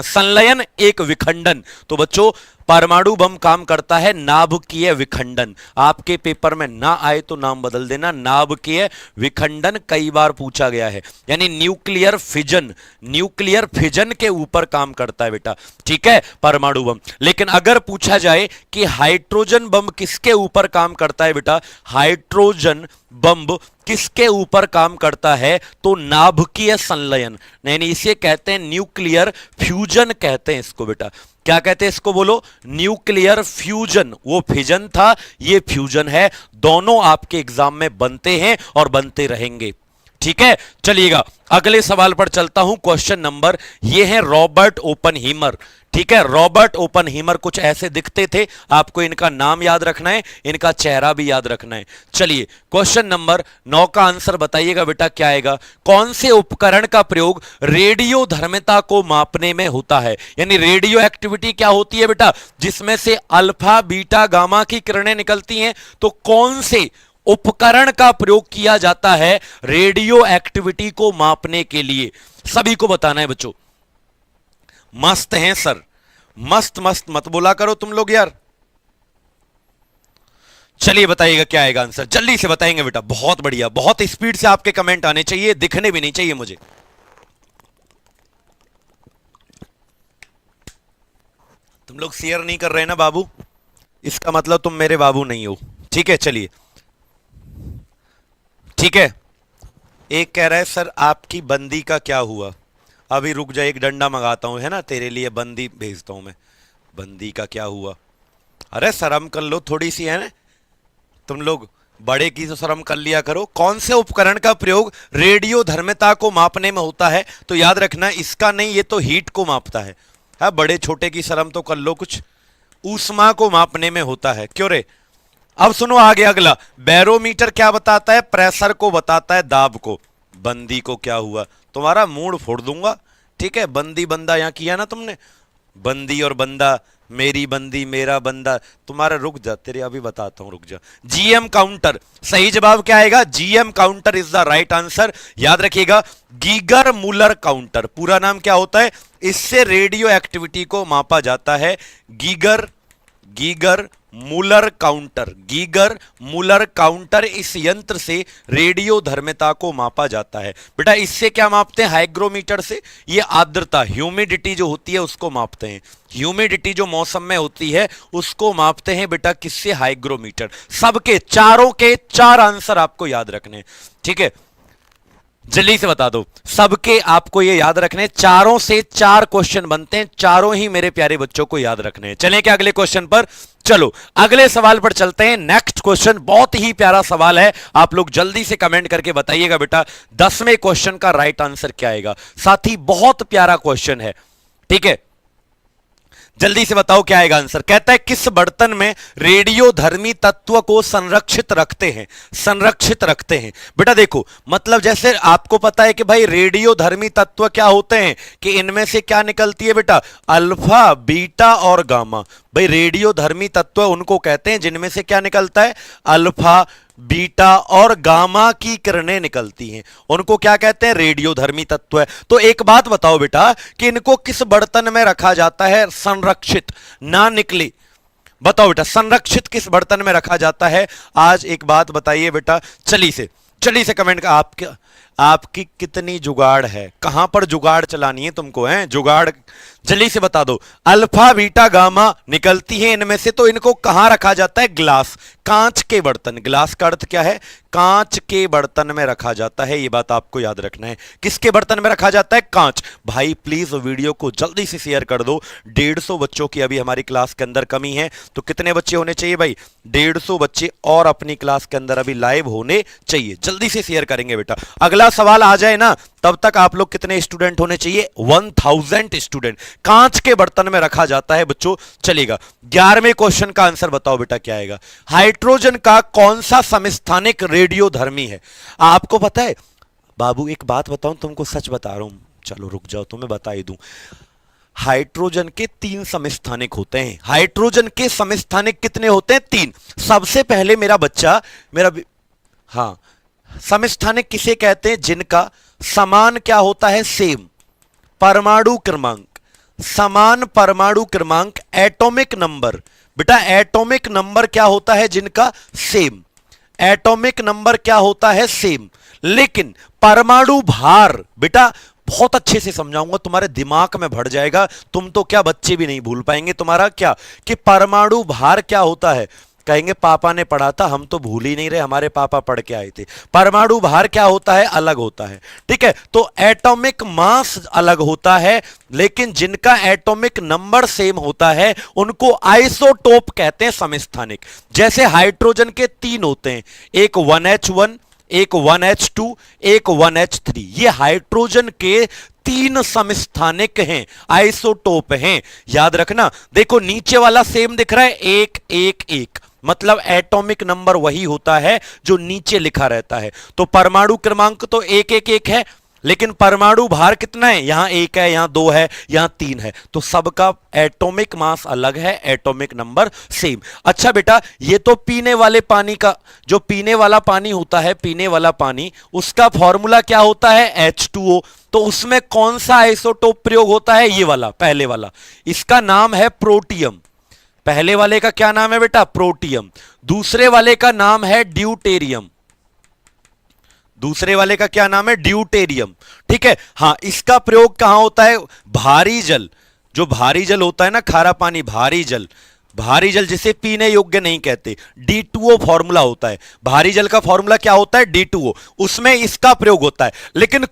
संलयन, एक विखंडन। तो बच्चों, परमाणु बम काम करता है नाभिकीय विखंडन। आपके पेपर में ना आए तो नाम बदल देना, नाभिकीय विखंडन कई बार पूछा गया है, यानी न्यूक्लियर फिजन के ऊपर काम करता है बेटा। ठीक है, परमाणु बम। लेकिन अगर पूछा जाए कि हाइड्रोजन बम किसके ऊपर काम करता है बेटा? हाइड्रोजन बम किसके ऊपर काम करता है? तो नाभिकीय संलयन, यानी इसे कहते हैं न्यूक्लियर फ्यूजन कहते हैं इसको बेटा। क्या कहते हैं इसको? बोलो, न्यूक्लियर फ्यूजन। वो फिजन था, ये फ्यूजन है। दोनों आपके एग्जाम में बनते हैं और बनते रहेंगे। ठीक है, चलिएगा अगले सवाल पर चलता हूं। क्वेश्चन नंबर ये है रॉबर्ट ओपनहीमर। ठीक है, रॉबर्ट ओपनहीमर कुछ ऐसे दिखते थे, आपको इनका नाम याद रखना है, इनका चेहरा भी याद रखना है। चलिए, क्वेश्चन नंबर 9 का आंसर बताइएगा बेटा, क्या आएगा? कौन से उपकरण का प्रयोग रेडियो धर्मिता को मापने में होता है? यानी रेडियो एक्टिविटी क्या होती है बेटा? जिसमें से अल्फा, बीटा, गामा की किरणें निकलती हैं। तो कौन से उपकरण का प्रयोग किया जाता है रेडियो एक्टिविटी को मापने के लिए? सभी को बताना है बच्चों। मस्त हैं सर, मस्त मस्त मत बोला करो तुम लोग यार। चलिए बताइएगा क्या आएगा आंसर, जल्दी से बताएंगे बेटा। बहुत बढ़िया, बहुत स्पीड से आपके कमेंट आने चाहिए, दिखने भी नहीं चाहिए मुझे। तुम लोग शेयर नहीं कर रहे ना बाबू, इसका मतलब तुम मेरे बाबू नहीं हो। ठीक है, चलिए ठीक है। एक कह रहा है सर आपकी बंदी का क्या हुआ? अभी रुक जा, एक डंडा मंगाता हूं, है ना, तेरे लिए बंदी भेजता हूं मैं। बंदी का क्या हुआ? अरे शर्म कर लो थोड़ी सी, है ना, तुम लोग बड़े की तो शर्म कर लिया करो। कौन से उपकरण का प्रयोग रेडियो धर्मिता को मापने में होता है? तो याद रखना, इसका नहीं, ये तो हीट को मापता है। हाँ, बड़े छोटे की शर्म तो कर लो कुछ। ऊष्मा को मापने में होता है। क्यों रे? अब सुनो आगे अगला। बैरोमीटर क्या बताता है? प्रेशर को बताता है, दाब को। बंदी को क्या हुआ? तुम्हारा मूड फोड़ दूंगा। ठीक है, बंदी बंदा यहां किया ना तुमने, बंदी और बंदा, मेरी बंदी मेरा बंदा, तुम्हारा। रुक जा, तेरे अभी बताता हूं, रुक जा। जीएम काउंटर, सही जवाब क्या आएगा? GM counter is the right answer. याद रखिएगा, गीगर मूलर काउंटर पूरा नाम क्या होता है? इससे रेडियो एक्टिविटी को मापा जाता है। Geiger Muller counter, Geiger Muller counter, इस यंत्र से रेडियो धर्मिता को मापा जाता है बेटा। इससे क्या मापते हैं? हाइग्रोमीटर से ये आर्द्रता, ह्यूमिडिटी जो होती है उसको मापते हैं। ह्यूमिडिटी जो मौसम में होती है उसको मापते हैं बेटा, किससे? हाइग्रोमीटर। सबके चारों के चार आंसर आपको याद रखने हैं। ठीक है, जल्दी से बता दो, सबके आपको ये याद रखने। चारों से चार क्वेश्चन बनते हैं, चारों ही मेरे प्यारे बच्चों को याद रखने हैं। चलें क्या अगले क्वेश्चन पर? चलो अगले सवाल पर चलते हैं। नेक्स्ट क्वेश्चन बहुत ही प्यारा सवाल है, आप लोग जल्दी से कमेंट करके बताइएगा बेटा 10वें क्वेश्चन का राइट आंसर क्या आएगा। साथ ही बहुत प्यारा क्वेश्चन है। ठीक है, जल्दी से बताओ क्या आएगा आंसर। कहता है किस बर्तन में रेडियोधर्मी तत्व को संरक्षित रखते हैं, संरक्षित रखते हैं। बेटा देखो, मतलब जैसे आपको पता है कि भाई रेडियोधर्मी तत्व क्या होते हैं, कि इनमें से क्या निकलती है बेटा, अल्फा, बीटा और गामा। भाई रेडियोधर्मी तत्व उनको कहते हैं जिनमें से क्या निकलता है, अल्फा, बीटा और गामा की किरणें निकलती हैं, उनको क्या कहते हैं, रेडियोधर्मी तत्व है। तो एक बात बताओ बेटा कि इनको किस बर्तन में रखा जाता है, संरक्षित ना निकले। बताओ बेटा संरक्षित किस बर्तन में रखा जाता है, आज एक बात बताइए बेटा। चली से कमेंट का आपकी कितनी जुगाड़ है, कहां पर जुगाड़ चलानी है तुमको, है जुगाड़, जल्दी से बता दो। अल्फा, बीटा, गामा निकलती है इनमें से, तो इनको कहां रखा जाता है, ग्लास, कांच के बर्तन। ग्लास का अर्थ क्या है, कांच के बर्तन में रखा जाता है, ये बात आपको याद रखना है। किसके बर्तन में रखा जाता है, कांच। भाई प्लीज वीडियो को जल्दी से शेयर कर दो। 150 बच्चों की अभी हमारी क्लास के अंदर कमी है, तो कितने बच्चे होने चाहिए भाई, 150 बच्चे और अपनी क्लास के अंदर अभी लाइव होने चाहिए। जल्दी से शेयर करेंगे बेटा। अगला सवाल आ जाए ना, तब तक आप लोग कितने स्टूडेंट होने चाहिए, 1000 स्टूडेंट। कांच के बर्तन में रखा जाता है बच्चों, चलेगा। 11वें क्वेश्चन का आंसर बताओ बेटा क्या आएगा। हाइड्रोजन का कौन सा समस्थानिक रेडियोधर्मी है। आपको पता है बाबू, एक बात बताऊं तुमको, सच बता रहा हूं, चलो रुक जाओ तुम्हें बता ही दूं। हाइड्रोजन के 3 समस्थानिक होते हैं। हाइड्रोजन के समस्थानिक कितने होते हैं, 3। सबसे पहले मेरा बच्चा, हाँ, समस्थानिक किसे कहते हैं, जिनका समान क्या होता है, सेम परमाणु क्रमांक, समान परमाणु क्रमांक, एटॉमिक नंबर। बेटा एटॉमिक नंबर क्या होता है, जिनका सेम, एटॉमिक नंबर क्या होता है, सेम। लेकिन परमाणु भार, बेटा बहुत अच्छे से समझाऊंगा, तुम्हारे दिमाग में भर जाएगा, तुम तो क्या बच्चे भी नहीं भूल पाएंगे। तुम्हारा क्या कि परमाणु भार क्या होता है, कहेंगे पापा ने पढ़ा था, हम तो भूल ही नहीं रहे, हमारे पापा पढ़ के आए थे। परमाणु भार क्या होता है, अलग होता है, ठीक है। तो एटॉमिक मास अलग होता है, लेकिन जिनका एटॉमिक नंबर सेम होता है उनको आइसोटोप कहते हैं, समस्थानिक। जैसे हाइड्रोजन के 3 होते हैं, एक 1H1, एक 1H2, एक 1H3। ये हाइड्रोजन के 3 समस्थानिक हैं, आइसोटोप हैं, याद रखना। देखो नीचे वाला सेम दिख रहा है, 1 1 1, मतलब एटॉमिक नंबर वही होता है जो नीचे लिखा रहता है। तो परमाणु क्रमांक तो 1 1 1 है, लेकिन परमाणु भार कितना है, यहां 1 है, यहां 2 है, यहां 3 है, तो सबका एटॉमिक मास अलग है, एटॉमिक नंबर सेम। अच्छा बेटा, ये तो पीने वाले पानी का, जो पीने वाला पानी होता है, पीने वाला पानी, उसका फॉर्मूला क्या होता है, H2O। तो उसमें कौन सा आइसोटोप प्रयोग होता है, ये वाला, पहले वाला, इसका नाम है प्रोटियम। पहले वाले का क्या नाम है बेटा, प्रोटियम। दूसरे वाले का नाम है ड्यूटेरियम। दूसरे वाले का क्या नाम है, ड्यूटेरियम, ठीक है। हां, इसका प्रयोग कहां होता है, भारी जल, जो भारी जल होता है ना, खारा पानी, भारी जल, भारी जल जिसे पीने योग्य नहीं कहते, D2O फॉर्मूला होता है। भारी जल का फॉर्मूला क्या होता है, D2O, उसमें इसका प्रयोग होता है। लेकिन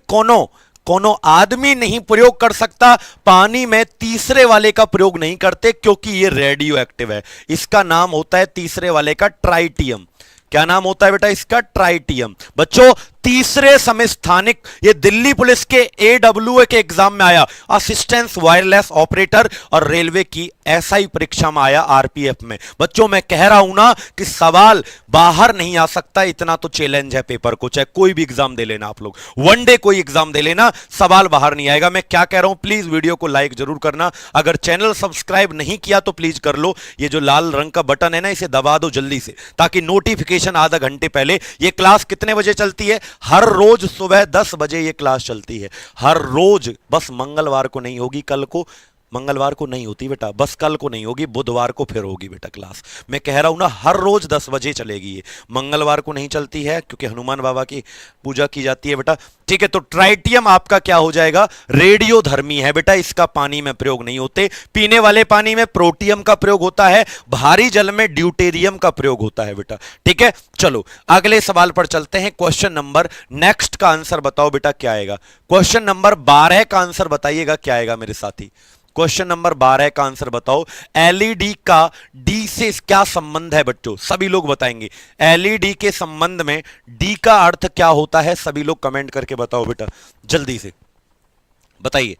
कोनो आदमी नहीं प्रयोग कर सकता, पानी में तीसरे वाले का प्रयोग नहीं करते, क्योंकि ये रेडियो एक्टिव है। इसका नाम होता है तीसरे वाले का ट्राइटियम। क्या नाम होता है बेटा इसका, ट्राइटियम। बच्चों तीसरे समस्थानिक, ये दिल्ली पुलिस के AWA के एग्जाम में आया, असिस्टेंस वायरलेस ऑपरेटर, और रेलवे की SI परीक्षा में आया, RPF में। बच्चों मैं कह रहा हूं ना कि सवाल बाहर नहीं आ सकता, इतना तो चैलेंज है पेपर को, चाहे कोई भी एग्जाम दे लेना आप लोग, वनडे कोई एग्जाम दे लेना, सवाल बाहर नहीं आएगा। मैं क्या कह रहा हूं, प्लीज वीडियो को लाइक जरूर करना। अगर चैनल सब्सक्राइब नहीं किया तो प्लीज कर लो, ये जो लाल रंग का बटन है ना, इसे दबा दो जल्दी से, ताकि नोटिफिकेशन आधा घंटे पहले। ये क्लास कितने बजे चलती है, हर रोज सुबह 10 बजे ये क्लास चलती है, हर रोज। बस मंगलवार को नहीं होगी, कल को, मंगलवार को नहीं होती बेटा, बस कल को नहीं होगी, बुधवार को फिर होगी बेटा क्लास। मैं कह रहा हूं ना, हर रोज 10 बजे चलेगी ये, मंगलवार को नहीं चलती है, क्योंकि हनुमान बाबा की पूजा की जाती है बेटा, ठीक है। तो ट्राइटियम आपका क्या हो जाएगा, रेडियोधर्मी है बेटा, इसका पानी में प्रयोग नहीं होते। पीने वाले पानी में प्रोटियम का प्रयोग होता है, भारी जल में ड्यूटेरियम का प्रयोग होता है बेटा, ठीक है। चलो अगले सवाल पर चलते हैं। क्वेश्चन नंबर नेक्स्ट का आंसर बताओ बेटा क्या आएगा। क्वेश्चन नंबर 12 का आंसर बताइएगा क्या आएगा मेरे साथी। क्वेश्चन नंबर 12 का आंसर बताओ। एलईडी का डी से क्या संबंध है बच्चों, सभी लोग बताएंगे। एलईडी के संबंध में डी का अर्थ क्या होता है, सभी लोग कमेंट करके बताओ बेटा, जल्दी से बताइए।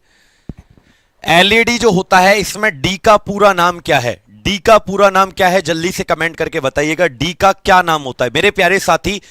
एलईडी जो होता है इसमें डी का पूरा नाम क्या है? डी का पूरा नाम क्या है? जल्दी से कमेंट करके बताइएगा डी का क्या नाम होता है। मेरे प्यारे साथी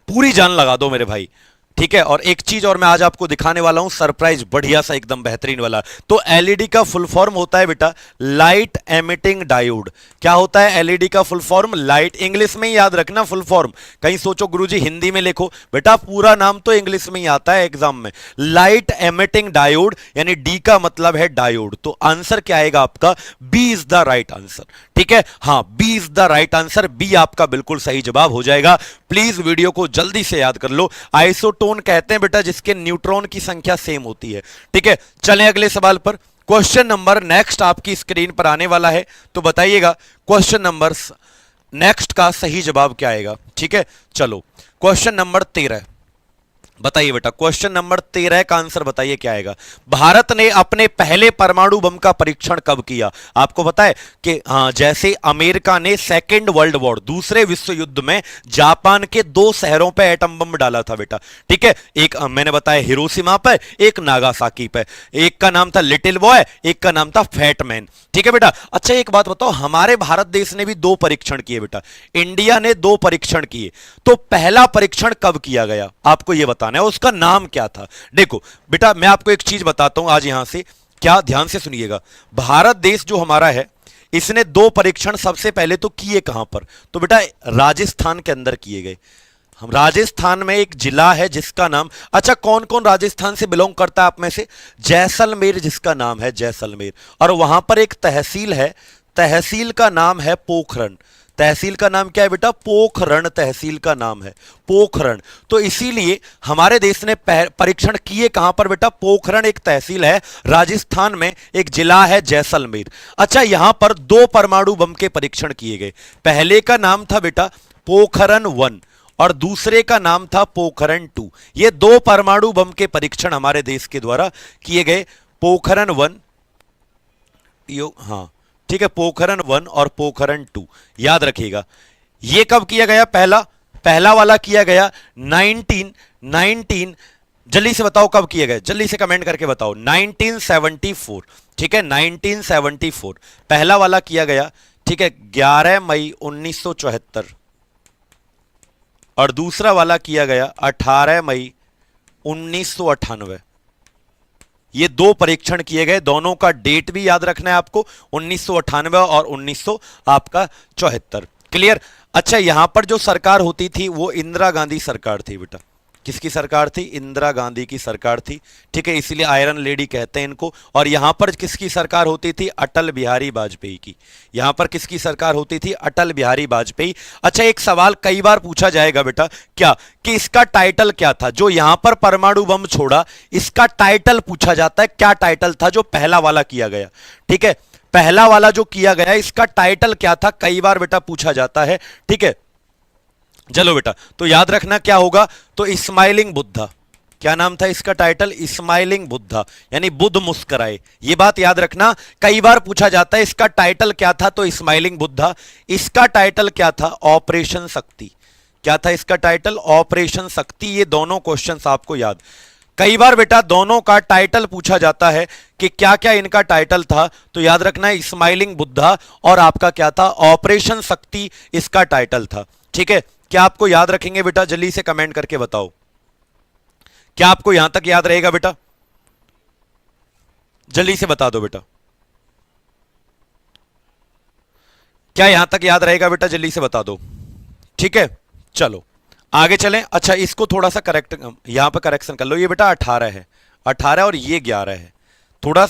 पूरी जान लगा दो मेरे भाई, ठीक है। और एक चीज और मैं आज आपको दिखाने वाला हूं, सरप्राइज बढ़िया सा एकदम बेहतरीन वाला। तो एलईडी का फुल फॉर्म होता है बेटा लाइट एमिटिंग डायोड। क्या होता है एलईडी का फुल फॉर्म? लाइट, इंग्लिश में ही याद रखना फुल फॉर्म। कहीं सोचो गुरुजी हिंदी में लिखो, बेटा पूरा नाम तो इंग्लिश में ही आता है एग्जाम में। लाइट एमिटिंग डायोड, यानी डी का मतलब है डायोड। तो आंसर क्या आएगा आपका? B is the right answer, ठीक है। हाँ, B is the right answer, B आपका बिल्कुल सही जवाब हो जाएगा। प्लीज वीडियो को जल्दी से याद कर लो। आइसोटोन कहते हैं बेटा जिसके न्यूट्रॉन की संख्या सेम होती है, ठीक है। चलें अगले सवाल पर। क्वेश्चन नंबर नेक्स्ट आपकी स्क्रीन पर आने वाला है, तो बताइएगा क्वेश्चन नंबर नेक्स्ट का सही जवाब क्या आएगा, ठीक है। चलो क्वेश्चन नंबर 13 बताइए बेटा, क्वेश्चन नंबर 13 का आंसर बताइए क्या आएगा। भारत ने अपने पहले परमाणु बम का परीक्षण कब किया? आपको पता है कि हाँ, जैसे अमेरिका ने सेकेंड वर्ल्ड वॉर, दूसरे विश्व युद्ध में जापान के 2 शहरों पे एटम बम डाला था बेटा, ठीक है। एक मैंने बताया हिरोशिमा पे, एक नागासाकी पे। एक का नाम था लिटिल बॉय, एक का नाम था फैट मैन, ठीक है बेटा। अच्छा एक बात बताओ, हमारे भारत देश ने भी 2 परीक्षण किए बेटा, इंडिया ने 2 परीक्षण किए। तो पहला परीक्षण कब किया गया आपको यह बताना है, उसका नाम क्या था? देखो बेटा मैं आपको एक चीज बताता हूं आज यहां से, क्या ध्यान से सुनिएगा। भारत देश जो हमारा है इसने 2 परीक्षण सबसे पहले तो किए कहां पर? तो बेटा राजस्थान के अंदर किए गए। हम राजस्थान में एक जिला है जिसका नाम, अच्छा कौन कौन राजस्थान से बिलोंग करता है आप में से? जैसलमेर जिसका नाम है जैसलमेर, और वहां पर एक तहसील है, तहसील का नाम है पोखरण। तहसील का नाम क्या है बेटा? पोखरण तहसील का नाम है, पोखरण। तो इसीलिए हमारे देश ने परीक्षण किए कहां पर बेटा? पोखरण एक तहसील है राजस्थान में, एक जिला है जैसलमेर। अच्छा यहां पर 2 परमाणु बम के परीक्षण किए गए। पहले का नाम था बेटा पोखरण 1 और दूसरे का नाम था पोखरण 2। ये 2 परमाणु बम के परीक्षण हमारे देश के द्वारा किए गए। पोखरण 1, हाँ ठीक है, पोखरण 1 और पोखरण 2 याद रखिएगा। ये कब किया गया? पहला वाला किया गया 19 जल्दी से बताओ कब किया गया, जल्दी से कमेंट करके बताओ। 1974, ठीक है 1974 पहला वाला किया गया, ठीक है। 11 मई 1974 और दूसरा वाला किया गया 18 मई 1998। ये 2 परीक्षण किए गए, दोनों का डेट भी याद रखना है आपको, 1998 और 1900 आपका 74। क्लियर? अच्छा यहां पर जो सरकार होती थी वो इंदिरा गांधी सरकार थी बेटा। किसकी सरकार थी? इंदिरा गांधी की सरकार थी, ठीक है, इसीलिए आयरन लेडी कहते हैं इनको। और यहां पर किसकी सरकार होती थी? अटल बिहारी वाजपेयी की। यहां पर किसकी सरकार होती थी? अटल बिहारी वाजपेयी। अच्छा एक सवाल कई बार पूछा जाएगा बेटा, क्या कि इसका टाइटल क्या था? जो यहां पर परमाणु बम छोड़ा इसका टाइटल पूछा जाता है, क्या टाइटल था जो पहला वाला किया गया, ठीक है। पहला वाला जो किया गया इसका टाइटल क्या था, कई बार बेटा पूछा जाता है, ठीक है। चलो बेटा तो याद रखना क्या होगा, तो स्माइलिंग बुद्धा। क्या नाम था इसका टाइटल? स्माइलिंग बुद्धा, यानी बुद्ध मुस्कुराए। ये बात याद रखना, कई बार पूछा जाता है इसका टाइटल क्या था, तो स्माइलिंग बुद्धा। इसका टाइटल क्या था? ऑपरेशन शक्ति। क्या था इसका टाइटल? ऑपरेशन शक्ति। ये दोनों क्वेश्चंस आपको याद, कई बार बेटा दोनों का टाइटल पूछा जाता है कि क्या क्या इनका टाइटल था, तो याद रखना स्माइलिंग बुद्धा और आपका क्या था? ऑपरेशन शक्ति इसका टाइटल था, ठीक है। क्या आपको याद रखेंगे बेटा? जल्दी से कमेंट करके बताओ, क्या आपको यहां तक याद रहेगा बेटा? जल्दी से बता दो बेटा, क्या यहां तक याद रहेगा बेटा? जल्दी से बता दो, ठीक है। चलो आगे चलें। अच्छा इसको थोड़ा सा करेक्ट, यहां पर करेक्शन कर लो। ये बेटा 18 है, 18 और ये 11 है। थोड़ा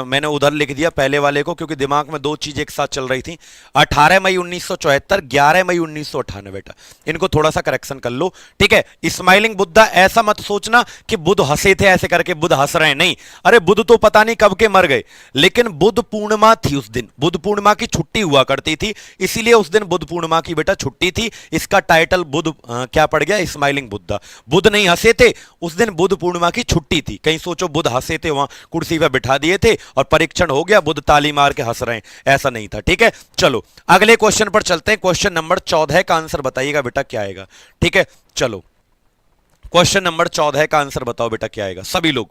मैंने उधर लिख दिया पहले वाले को क्योंकि दिमाग में 2 चीजें एक साथ चल रही थी। 18 मई 1974, 11 मई 1998 बेटा, इनको थोड़ा सा करेक्शन कर लो, ठीक है। स्माइलिंग बुद्धा, ऐसा मत सोचना कि बुद्ध हंसे थे ऐसे करके बुद्ध हंस रहे हैं, नहीं। अरे बुद्ध तो पता नहीं कब के मर गए, लेकिन बुद्ध पूर्णिमा थी उस दिन, बुद्ध पूर्णिमा की छुट्टी हुआ करती थी, इसीलिए उस दिन बुद्ध पूर्णिमा की बेटा छुट्टी थी। इसका टाइटल बुद्ध क्या पड़ गया? स्माइलिंग बुद्धा। बुद्ध नहीं हंसे थे उस दिन, बुद्ध पूर्णिमा की छुट्टी थी। कहीं सोचो बुद्ध हंसे थे, वहां कुर्सी पर बिठा दिए थे और परीक्षण हो गया, बुद्ध ताली मार के हंस रहे हैं, ऐसा नहीं था, ठीक है। चलो अगले क्वेश्चन पर चलते हैं। क्वेश्चन नंबर 14 का आंसर बताइएगा बेटा क्या आएगा, ठीक है। चलो क्वेश्चन नंबर 14 का आंसर बताओ बेटा क्या आएगा, सभी लोग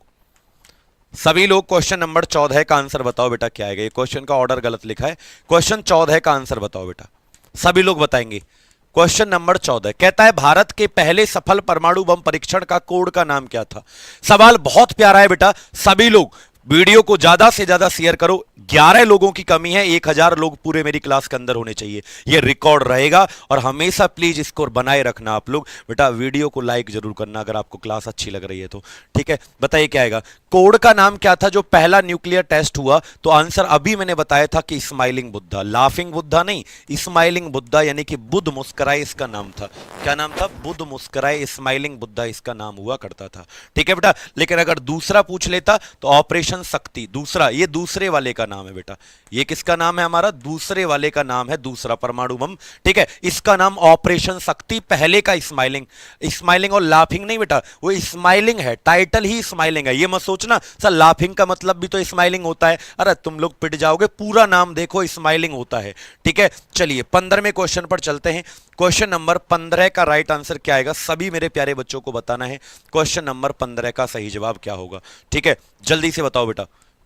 सभी लोग क्वेश्चन नंबर 14 का आंसर बताओ बेटा क्या आएगा। ये क्वेश्चन का ऑर्डर गलत लिखा है। क्वेश्चन 14 का आंसर बताओ बेटा। सभी लोग बताएंगे। क्वेश्चन नंबर 14 कहता है भारत के पहले सफल परमाणु बम परीक्षण का कोड का नाम क्या था। सवाल बहुत प्यारा है बेटा। सभी लोग वीडियो को ज्यादा से ज्यादा शेयर करो। 11 लोगों की कमी है, 1000 लोग पूरे मेरी क्लास के अंदर होने चाहिए। ये रिकॉर्ड रहेगा और हमेशा प्लीज स्कोर बनाए रखना आप लोग। बेटा वीडियो को लाइक जरूर करना अगर आपको क्लास अच्छी लग रही है तो। ठीक है, बताइए क्या आएगा। कोड का नाम क्या था जो पहला न्यूक्लियर टेस्ट हुआ? तो आंसर अभी मैंने बताया था कि स्माइलिंग बुद्धा, लाफिंग बुद्धा नहीं, स्माइलिंग बुद्धा यानी कि बुद्ध मुस्कुराए इसका नाम था। क्या नाम था? बुद्ध मुस्कुराए, स्माइलिंग बुद्धा इसका नाम हुआ करता था। ठीक है बेटा, लेकिन अगर दूसरा पूछ लेता तो ऑपरेशन शक्ति, दूसरा, ये दूसरे वाले का नाम है बेटा। ये किसका नाम है? हमारा दूसरे वाले का नाम है दूसरा परमाणु बम। ठीक है, इसका नाम ऑपरेशन शक्ति, पहले का स्माइलिंग। स्माइलिंग और लाफिंग नहीं बेटा, वो स्माइलिंग है, टाइटल ही स्माइलिंग है। ये मत सोचना सर लाफिंग का मतलब भी तो स्माइलिंग होता है। अरे तुम लोग पिट जाओगे, पूरा नाम देखो, स्माइलिंग होता है। ठीक है, चलिए 15वें क्वेश्चन पर चलते हैं। क्वेश्चन नंबर 15 का राइट आंसर क्या आएगा? सभी मेरे प्यारे बच्चों को बताना है क्वेश्चन नंबर 15 का सही जवाब क्या होगा। ठीक है, जल्दी से बताओ बेटा।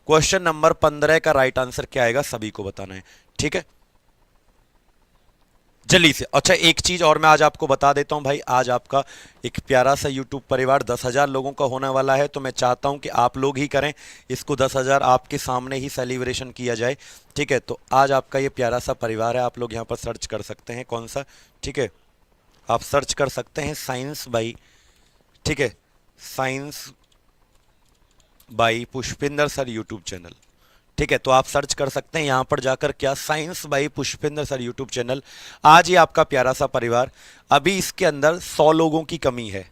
क्वेश्चन नंबर 15 का राइट आंसर क्या आएगा? सभी को बताना है। ठीक है, जल्दी से। अच्छा एक चीज और मैं आज आपको बता देता हूं भाई, आज आपका एक प्यारा सा यूट्यूब परिवार 10,000 लोगों का होने वाला है, तो मैं चाहता हूं कि आप लोग ही करें इसको, 10,000 आपके सामने ही सेलिब्रेशन किया जाए। ठीक है, तो आज आपका ये प्यारा सा परिवार है। आप लोग यहाँ पर सर्च कर सकते हैं कौन सा, ठीक है, आप सर्च कर सकते हैं साइंस बाई, ठीक है, science by Pushpinder sir YouTube channel. ठीक है, तो आप सर्च कर सकते हैं यहां पर जाकर, क्या, science by Pushpinder sir YouTube channel. आज ये आपका प्यारा सा परिवार, अभी इसके अंदर 100 लोगों की कमी है,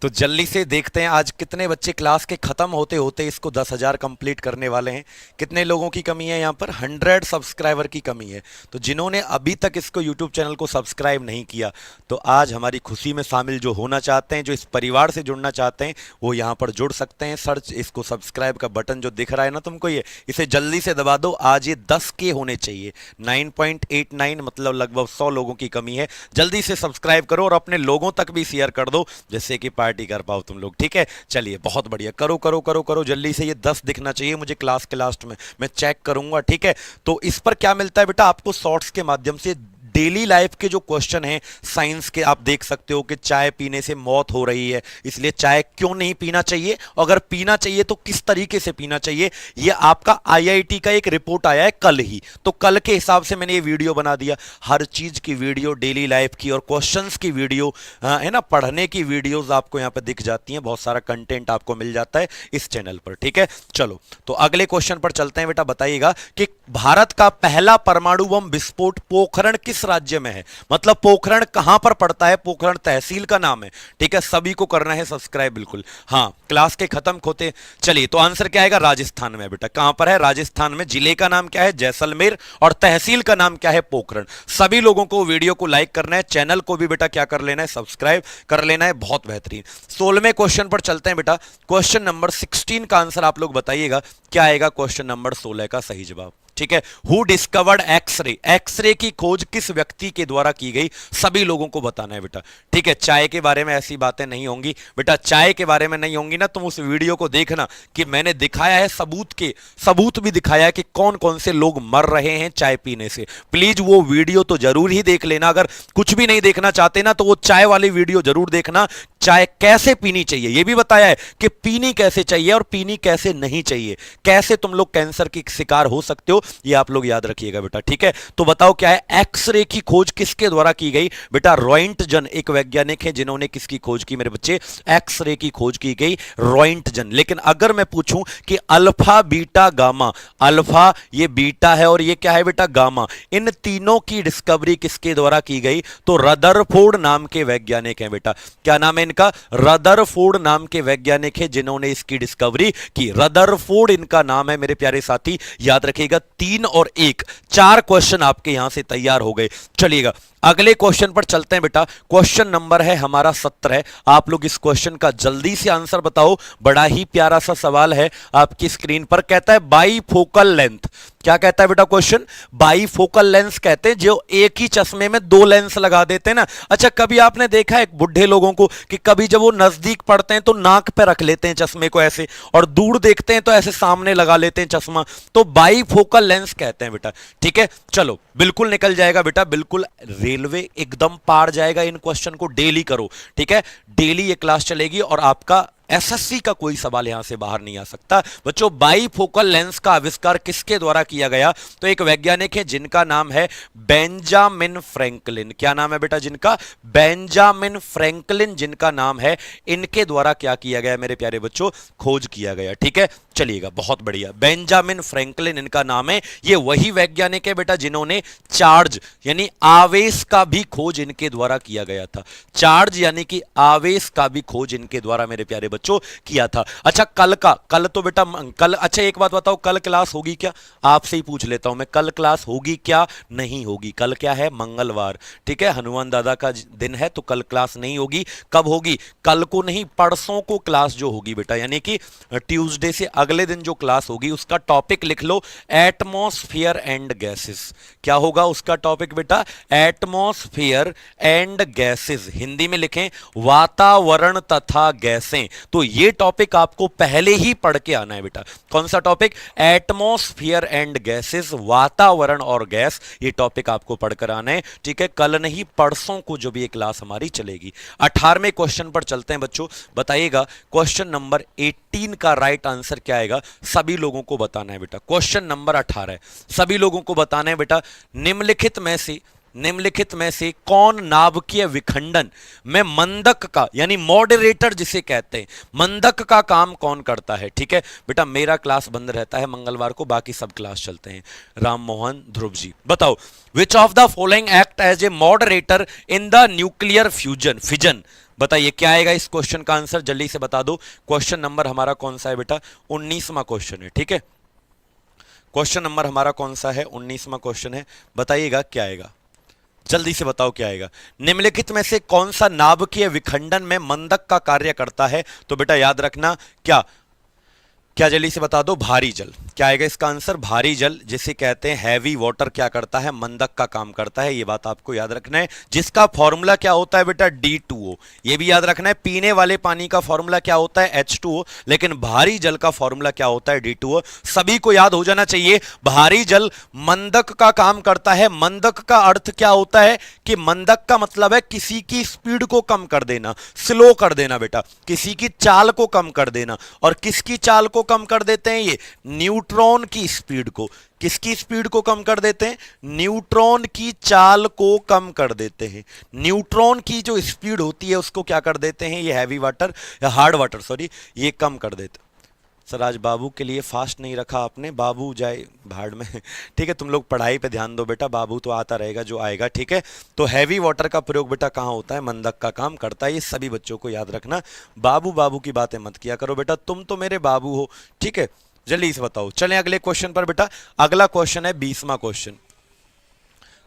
तो जल्दी से देखते हैं आज कितने बच्चे क्लास के खत्म होते होते इसको 10,000 कंप्लीट करने वाले हैं। कितने लोगों की कमी है यहाँ पर? 100 सब्सक्राइबर की कमी है। तो जिन्होंने अभी तक इसको यूट्यूब चैनल को सब्सक्राइब नहीं किया, तो आज हमारी खुशी में शामिल जो होना चाहते हैं, जो इस परिवार से जुड़ना चाहते हैं, वो यहाँ पर जुड़ सकते हैं। सर्च इसको, सब्सक्राइब का बटन जो दिख रहा है ना तुमको, ये इसे जल्दी से दबा दो। आज ये 10 के होने चाहिए, 9.89 मतलब लगभग 100 लोगों की कमी है। जल्दी से सब्सक्राइब करो और अपने लोगों तक भी शेयर कर दो, जिससे कि पार्टी कर पाओ तुम लोग। ठीक है, चलिए बहुत बढ़िया, करो करो करो करो जल्दी से। ये 10 दिखना चाहिए मुझे क्लास के लास्ट में, मैं चेक करूंगा। ठीक है, तो इस पर क्या मिलता है बेटा आपको? शॉर्ट्स के माध्यम से डेली लाइफ के जो क्वेश्चन हैं साइंस के, आप देख सकते हो कि चाय पीने से मौत हो रही है, इसलिए चाय क्यों नहीं पीना चाहिए, अगर पीना चाहिए तो किस तरीके से पीना चाहिए। ये आपका आईआईटी का एक रिपोर्ट आया है कल ही, तो कल के हिसाब से मैंने ये वीडियो बना दिया। हर चीज की वीडियो, डेली लाइफ की और क्वेश्चंस की वीडियो है ना, पढ़ने की वीडियोस आपको यहाँ पे दिख जाती हैं। बहुत सारा कंटेंट आपको मिल जाता है इस चैनल पर। ठीक है, चलो तो अगले क्वेश्चन पर चलते हैं बेटा। बताइएगा कि भारत का पहला परमाणु बम विस्फोट पोखरण किस राज्य में है? मतलब पोखरण कहां पर पड़ता है? पोखरण तहसील का नाम है। ठीक है, सभी को करना है सब्सक्राइब बिल्कुल। हाँ, क्लास के खत्म होते, चलिए तो आंसर क्या आएगा? राजस्थान में बेटा। कहां पर है? राजस्थान में। जिले का नाम क्या है? जैसलमेर। और तहसील का नाम क्या है? पोखरण। सभी लोगों को वीडियो को लाइक करना है, चैनल को भी बेटा क्या कर लेना है? सब्सक्राइब कर लेना है। बहुत बेहतरीन। 16वें क्वेश्चन पर चलते हैं बेटा। क्वेश्चन नंबर 16 का आंसर आप लोग बताइएगा क्या आएगा? क्वेश्चन नंबर 16 का सही जवाब। ठीक है, हु डिस्कवर्ड एक्सरे? एक्सरे की खोज किस व्यक्ति के द्वारा की गई? सभी लोगों को बताना है बेटा। ठीक है, चाय के बारे में ऐसी बातें नहीं होंगी बेटा, चाय के बारे में नहीं होंगी ना, तुम उस वीडियो को देखना कि मैंने दिखाया है सबूत भी दिखाया है कि कौन कौन से लोग मर रहे हैं चाय पीने से। प्लीज वो वीडियो तो जरूर ही देख लेना। अगर कुछ भी नहीं देखना चाहते ना, तो वो चाय वाली वीडियो जरूर देखना। चाय कैसे पीनी चाहिए ये भी बताया है कि पीनी कैसे चाहिए और पीनी कैसे नहीं चाहिए, कैसे तुम लोग कैंसर की शिकार हो सकते हो, ये आप लोग याद रखिएगा बेटा। ठीक है, तो बताओ क्या है? एक्सरे की खोज किसके द्वारा की गई? बेटा रॉयंटजन एक वैज्ञानिक है जिन्होंने किसकी खोज की मेरे बच्चे? एक्सरे की खोज की गई, रॉयंटजन। लेकिन अगर मैं पूछूं कि अल्फा बीटा गामा, अल्फा ये बीटा है और ये क्या है बेटा? गामा, इन तीनों की डिस्कवरी किसके द्वारा की गई? तो रदरफोर्ड नाम के वैज्ञानिक हैं बेटा। क्या नाम है इनका? रदरफोर्ड नाम के वैज्ञानिक है जिन्होंने इसकी डिस्कवरी की। रदरफोर्ड इनका नाम है मेरे प्यारे साथी, याद रखिएगा। 3 और 1, 4 क्वेश्चन आपके यहां से तैयार हो गए। चलिएगा अगले क्वेश्चन पर चलते हैं बेटा। क्वेश्चन नंबर है हमारा 17। आप लोग इस क्वेश्चन का जल्दी से आंसर बताओ। बड़ा ही प्यारा सा सवाल है आपकी स्क्रीन पर। कहता है बाईफोकल लेंथ। क्या कहता है बेटा क्वेश्चन? बाईफोकल लेंस कहते हैं जो एक ही चश्मे में 2 लेंस लगा देते हैं ना। अच्छा, कभी आपने देखा है बुढ़े लोगों को कि कि कभी जब वो नजदीक पढ़ते हैं तो नाक पे रख लेते हैं चश्मे को ऐसे, और दूर देखते हैं तो ऐसे सामने लगा लेते हैं चश्मा, तो बाईफोकल लेंस कहते हैं बेटा। ठीक है, चलो बिल्कुल निकल जाएगा बेटा, बिल्कुल रेलवे एकदम पार जाएगा। इन क्वेश्चन को डेली करो, ठीक है, डेली ये क्लास चलेगी और आपका एसएससी का कोई सवाल यहां से बाहर नहीं आ सकता। बच्चों, बाईफोकल लेंस का आविष्कार किसके द्वारा किया गया? तो एक वैज्ञानिक है जिनका नाम है बेंजामिन फ्रैंकलिन। क्या नाम है बेटा जिनका? बेंजामिन फ्रैंकलिन जिनका नाम है, इनके द्वारा क्या किया गया मेरे प्यारे बच्चों? खोज किया गया। ठीक है, चलिएगा, बहुत बढ़िया, बेंजामिन फ्रैंकलिन इनका नाम है। ये वही वैज्ञानिक है बेटा जिन्होंने चार्ज यानी आवेश का भी खोज इनके द्वारा किया गया था। चार्ज यानी कि आवेश का भी खोज इनके द्वारा मेरे प्यारे बच्चों किया था। अच्छा, कल तो बेटा कल, अच्छा एक बात बताओ, कल क्लास होगी क्या? आपसे ही पूछ लेता हूं मैं, कल क्लास होगी क्या? नहीं होगी। कल क्या है? मंगलवार। ठीक है, हनुमान दादा का दिन है, तो कल क्लास नहीं होगी। कब होगी? कल को नहीं, परसों को क्लास जो होगी बेटा, यानी कि ट्यूसडे से अगले दिन जो क्लास होगी उसका टॉपिक लिख लो, एटमॉस्फेयर एंड गैसेस। क्या होगा उसका टॉपिक बेटा? Atmosphere and gases. हिंदी में लिखें वातावरण तथा गैसें। तो ये टॉपिक आपको पहले ही पढ़ के आना है बेटा। कौन सा टॉपिक? एटमॉस्फेयर एंड गैसेस, वातावरण और गैस। ये टॉपिक आपको पढ़कर आना है। ठीक है, कल नहीं परसों को जो भी ये क्लास हमारी चलेगी। 18वें क्वेश्चन पर चलते हैं बच्चों। बताइएगा क्वेश्चन नंबर 18 का राइट आंसर क्या आएगा? सभी लोगों को बताना है बेटा। क्वेश्चन नंबर 18 है, सभी लोगों को बताना है बेटा। निम्नलिखित में से कौन नाभिकीय विखंडन में मंदक का यानी मॉडरेटर जिसे कहते हैं, मंदक का काम कौन करता है? ठीक है बेटा, मेरा क्लास बंद रहता है मंगलवार को, बाकी सब क्लास चलते हैं। राम मोहन ध्रुव जी, बताओ, which of the following act as a moderator in the nuclear fission? बताइए क्या आएगा इस क्वेश्चन का आंसर? जल्दी से बता दो। क्वेश्चन नंबर हमारा कौन सा है बेटा? 19वां क्वेश्चन है। ठीक है, क्वेश्चन नंबर हमारा कौन सा है? 19वां क्वेश्चन है। बताइएगा क्या आएगा, जल्दी से बताओ क्या आएगा। निम्नलिखित में से कौन सा नाभिकीय विखंडन में मंदक का कार्य करता है? तो बेटा याद रखना, क्या क्या जल्दी से बता दो, भारी जल। क्या आएगा इसका आंसर? भारी जल, जिसे कहते हैं हैवी वाटर, क्या करता है? मंदक का काम करता है। ये बात आपको याद रखना है। जिसका फॉर्मूला क्या होता है बेटा? D2O। ये भी याद रखना है। पीने वाले पानी का फॉर्मूला क्या होता है? H2O, लेकिन भारी जल का फॉर्मूला क्या होता है? D2O। सभी को याद हो जाना चाहिए। भारी जल मंदक का काम करता है। मंदक का अर्थ क्या होता है? कि मंदक का मतलब है किसी की स्पीड को कम कर देना, स्लो कर देना बेटा, किसी की चाल को कम कर देना। और किसकी चाल को कम कर देते हैं? ये न्यूट्रॉन की स्पीड को। किसकी स्पीड को कम कर देते हैं? न्यूट्रॉन की चाल को कम कर देते हैं। न्यूट्रॉन की जो स्पीड होती है उसको क्या कर देते हैं? ये हैवी वाटर या हार्ड वाटर, सॉरी, ये कम कर देते। सर आज बाबू के लिए फास्ट नहीं रखा आपने, बाबू जाए भाड़ में। ठीक है, तुम लोग पढ़ाई पे ध्यान दो बेटा, बाबू तो आता रहेगा जो आएगा। ठीक है, तो हैवी वाटर का प्रयोग बेटा कहाँ होता है? मंदक का काम करता है। ये सभी बच्चों को याद रखना। बाबू बाबू की बातें मत किया करो बेटा, तुम तो मेरे बाबू हो। ठीक है, जल्दी से बताओ। चलें अगले क्वेश्चन पर बेटा। अगला क्वेश्चन है 20वां क्वेश्चन।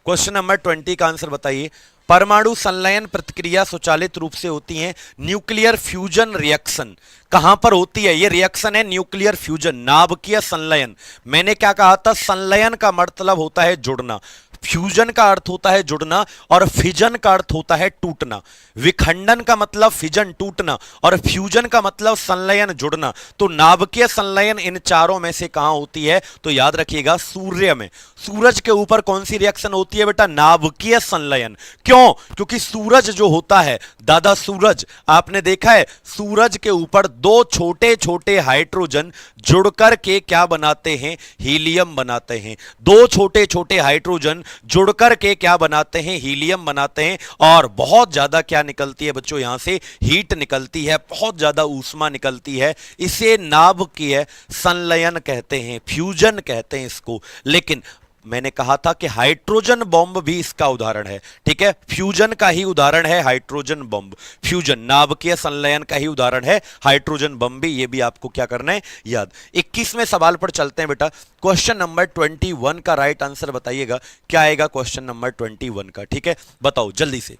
क्वेश्चन नंबर 20 का आंसर बताइए। परमाणु संलयन प्रक्रिया स्वचालित रूप से होती है न्यूक्लियर फ्यूजन रिएक्शन। कहां पर होती है ये रिएक्शन? है न्यूक्लियर फ्यूजन, नाभिकीय संलयन। मैंने क्या कहा था? संलयन का मतलब होता है जुड़ना, फ्यूजन का अर्थ होता है जुड़ना, और फिजन का अर्थ होता है टूटना। विखंडन का मतलब फिजन टूटना, और फ्यूजन का मतलब संलयन जुड़ना। तो नाभिकीय संलयन इन चारों में से कहां होती है? तो याद रखिएगा सूर्य में। सूरज के ऊपर कौन सी रिएक्शन होती है बेटा? नाभिकीय संलयन। क्यों? क्योंकि सूरज जो होता है दादा, सूरज आपने देखा है, सूरज के ऊपर दो छोटे छोटे हाइड्रोजन जुड़कर के क्या बनाते हैं? हीलियम बनाते हैं। दो छोटे छोटे हाइड्रोजन जुड़कर के क्या बनाते हैं? हीलियम बनाते हैं। और बहुत ज्यादा क्या निकलती है बच्चों? यहां से हीट निकलती है, बहुत ज्यादा ऊष्मा निकलती है। इसे नाभिकीय संलयन कहते हैं, फ्यूजन कहते हैं इसको। लेकिन मैंने कहा था कि हाइड्रोजन बॉम्ब भी इसका उदाहरण है। ठीक है, फ्यूजन का ही उदाहरण है हाइड्रोजन बॉम्ब। फ्यूजन नाभिकीय संलयन का ही उदाहरण है हाइड्रोजन बॉम्ब भी। ये भी आपको क्या करना है? याद। 21वें सवाल पर चलते हैं बेटा। क्वेश्चन नंबर 21 का राइट आंसर बताइएगा। क्या आएगा क्वेश्चन नंबर 21 का? ठीक है, बताओ जल्दी से।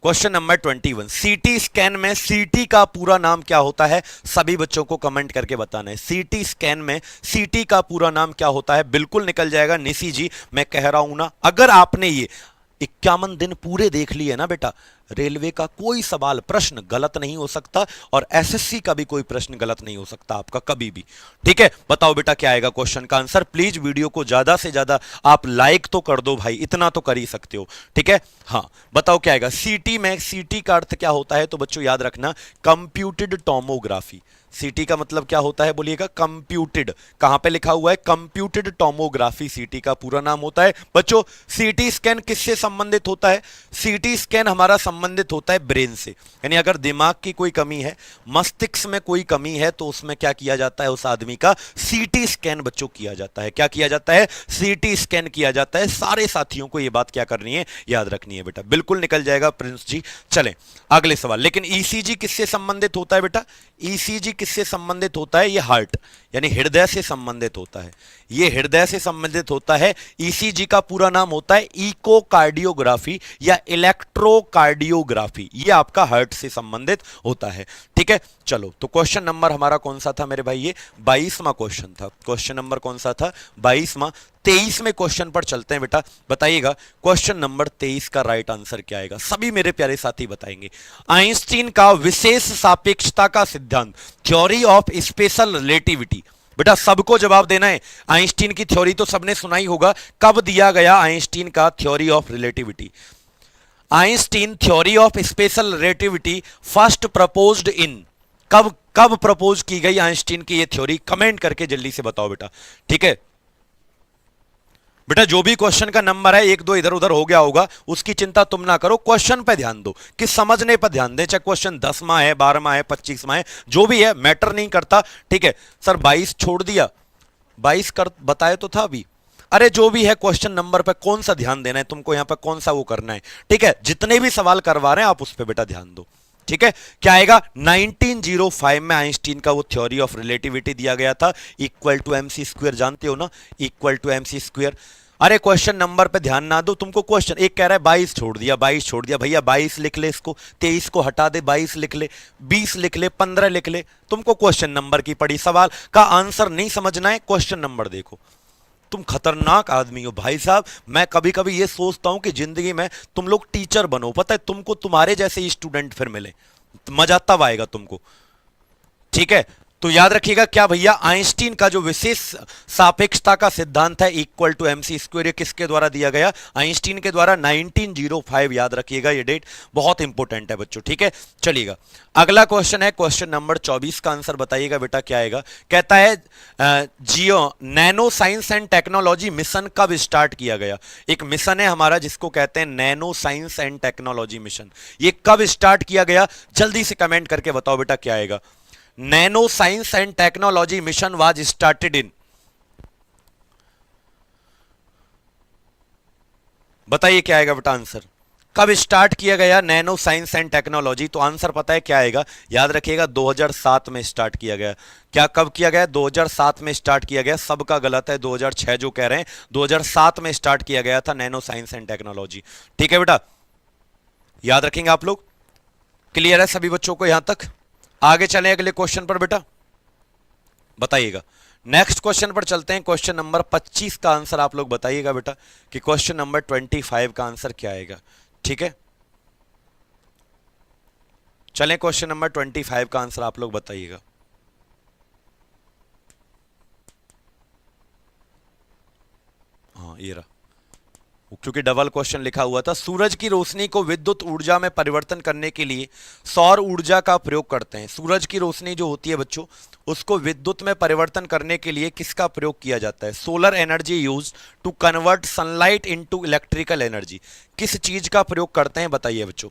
क्वेश्चन नंबर 21, सीटी स्कैन में सीटी का पूरा नाम क्या होता है? सभी बच्चों को कमेंट करके बताना है। सीटी स्कैन में सीटी का पूरा नाम क्या होता है? बिल्कुल निकल जाएगा निशी जी, मैं कह रहा हूं ना। अगर आपने ये 51 दिन पूरे देख लिए ना बेटा, रेलवे का कोई सवाल प्रश्न गलत नहीं हो सकता और एसएससी का भी कोई प्रश्न गलत नहीं हो सकता आपका कभी भी। ठीक है, बताओ बेटा क्या आएगा क्वेश्चन का आंसर। प्लीज वीडियो को ज्यादा से ज्यादा आप लाइक तो कर दो भाई, इतना तो कर ही सकते हो। ठीक है, हाँ बताओ क्या आएगा। सीटी में, सीटी का अर्थ क्या होता है तो बच्चों याद रखना, कंप्यूटेड टोमोग्राफी। सीटी का मतलब क्या होता है बोलिएगा, कंप्यूटेड। कहां पे लिखा हुआ है, कंप्यूटेड टोमोग्राफी सीटी का पूरा नाम होता है। बच्चों सीटी स्कैन किससे संबंधित होता है, सीटी स्कैन हमारा संबंधित होता है ब्रेन से। यानी अगर दिमाग की कोई कमी है, मस्तिष्क में कोई कमी है तो उसमें क्या किया जाता है, उस आदमी का सीटी स्कैन बच्चों किया जाता है। क्या किया जाता है, सीटी स्कैन किया जाता है। सारे साथियों को यह बात क्या करनी है, याद रखनी है बेटा, बिल्कुल निकल जाएगा प्रिंस जी। चलें अगले सवाल। लेकिन ईसीजी किससे संबंधित होता है बेटा, ईसीजी किससे संबंधित होता है, ये हार्ट यानी हृदय से संबंधित होता है, ये हृदय से संबंधित होता है। ईसीजी का पूरा नाम होता है इकोकार्डियोग्राफी या इलेक्ट्रोकार्डियोग्राफी, ये आपका हार्ट से संबंधित होता है। ठीक है, चलो तो क्वेश्चन नंबर हमारा कौन सा था मेरे भाई, ये 22वां क्वेश्चन था। क्वेश्चन नंबर कौन सा था, 22वां। 23वें क्वेश्चन पर चलते हैं बेटा, बताइएगा क्वेश्चन नंबर 23 का राइट आंसर क्या आएगा, सभी मेरे प्यारे साथी बताएंगे। आइंस्टीन का विशेष सापेक्षता का सिद्धांत, थ्योरी ऑफ स्पेशल रिलेटिविटी। बेटा सबको जवाब देना है, आइंस्टीन की थ्योरी तो सबने सुना ही होगा। कब दिया गया आइंस्टीन का theory of relativity, Einstein theory of special relativity first proposed इन, कब कब प्रपोज की गई आइंस्टीन की ये थ्योरी, कमेंट करके जल्दी से बताओ बेटा। ठीक है बेटा, जो भी क्वेश्चन का नंबर है एक दो इधर उधर हो गया होगा उसकी चिंता तुम ना करो, क्वेश्चन पे ध्यान दो कि समझने पर ध्यान दे। चाहे क्वेश्चन 10वां है, 12वां है, 25वां है, जो भी है मैटर नहीं करता। ठीक है सर 22 छोड़ दिया, 22 कर बताए तो था अभी। अरे जो भी है क्वेश्चन नंबर पे कौन सा ध्यान देना है तुमको, यहां पे कौन सा वो करना है। ठीक है, जितने भी सवाल करवा रहे हैं आप उस पर बेटा ध्यान दो। ठीक है, क्या आएगा, 1905 में आइंस्टीन का वो थ्योरी ऑफ रिलेटिविटी दिया गया था, इक्वल टू एमसी स्क्वायर, जानते हो ना, इक्वल टू एमसी स्क्वायर। अरे क्वेश्चन नंबर पे ध्यान ना दो, तुमको क्वेश्चन एक कह रहा है 22 छोड़ दिया, 22 छोड़ दिया, भैया 22 लिख ले, इसको 23 को हटा दे, 22 लिख ले, 20 लिख ले, 15 लिख ले। तुमको क्वेश्चन नंबर की पड़ी, सवाल का आंसर नहीं समझना है, क्वेश्चन नंबर देखो। तुम खतरनाक आदमी हो भाई साहब। मैं कभी कभी ये सोचता हूं कि जिंदगी में तुम लोग टीचर बनो, पता है तुमको तुम्हारे जैसे ही स्टूडेंट फिर मिले, मजा तब आएगा तुमको। ठीक है, तो याद रखिएगा क्या भैया, आइंस्टीन का जो विशेष सापेक्षता का सिद्धांत है इक्वल टू एमसी स्क्वायर, ये किसके द्वारा दिया गया, आइंस्टीन के द्वारा, 1905। याद रखिएगा ये डेट बहुत इंपॉर्टेंट है बच्चों। ठीक है, चलिएगा अगला क्वेश्चन है, क्वेश्चन नंबर 24 का आंसर बताइएगा बेटा क्या आएगा। कहता है जियो nano science and technology mission कब स्टार्ट किया गया। एक मिशन है हमारा जिसको कहते हैं nano science and technology mission, ये कब स्टार्ट किया गया, जल्दी से कमेंट करके बताओ बेटा क्या आएगा। Nano science and technology mission was started in, बताइए क्या आएगा बेटा आंसर, कब स्टार्ट किया गया नैनो साइंस एंड टेक्नोलॉजी। तो आंसर पता है क्या आएगा, याद रखिएगा 2007 में स्टार्ट किया गया। क्या कब किया गया, 2007 में स्टार्ट किया गया, सबका गलत है, 2006 जो कह रहे हैं, 2007 में स्टार्ट किया गया था नैनो साइंस एंड टेक्नोलॉजी। ठीक है बेटा, याद रखेंगे आप लोग, क्लियर है सभी बच्चों को यहां तक। आगे चलें अगले क्वेश्चन पर बेटा, बताइएगा। नेक्स्ट क्वेश्चन पर चलते हैं, क्वेश्चन नंबर 25 का आंसर आप लोग बताइएगा बेटा कि क्वेश्चन नंबर 25 का आंसर क्या आएगा। ठीक है, चलें क्वेश्चन नंबर 25 का आंसर आप लोग बताइएगा। हाँ ये रहा, क्योंकि डबल क्वेश्चन लिखा हुआ था। सूरज की रोशनी को विद्युत ऊर्जा में परिवर्तन करने के लिए सौर ऊर्जा का प्रयोग करते हैं। सूरज की रोशनी जो होती है बच्चों, उसको विद्युत में परिवर्तन करने के लिए किसका प्रयोग किया जाता है, solar energy use to convert sunlight into electrical energy. किस चीज का प्रयोग करते हैं बताइए बच्चों,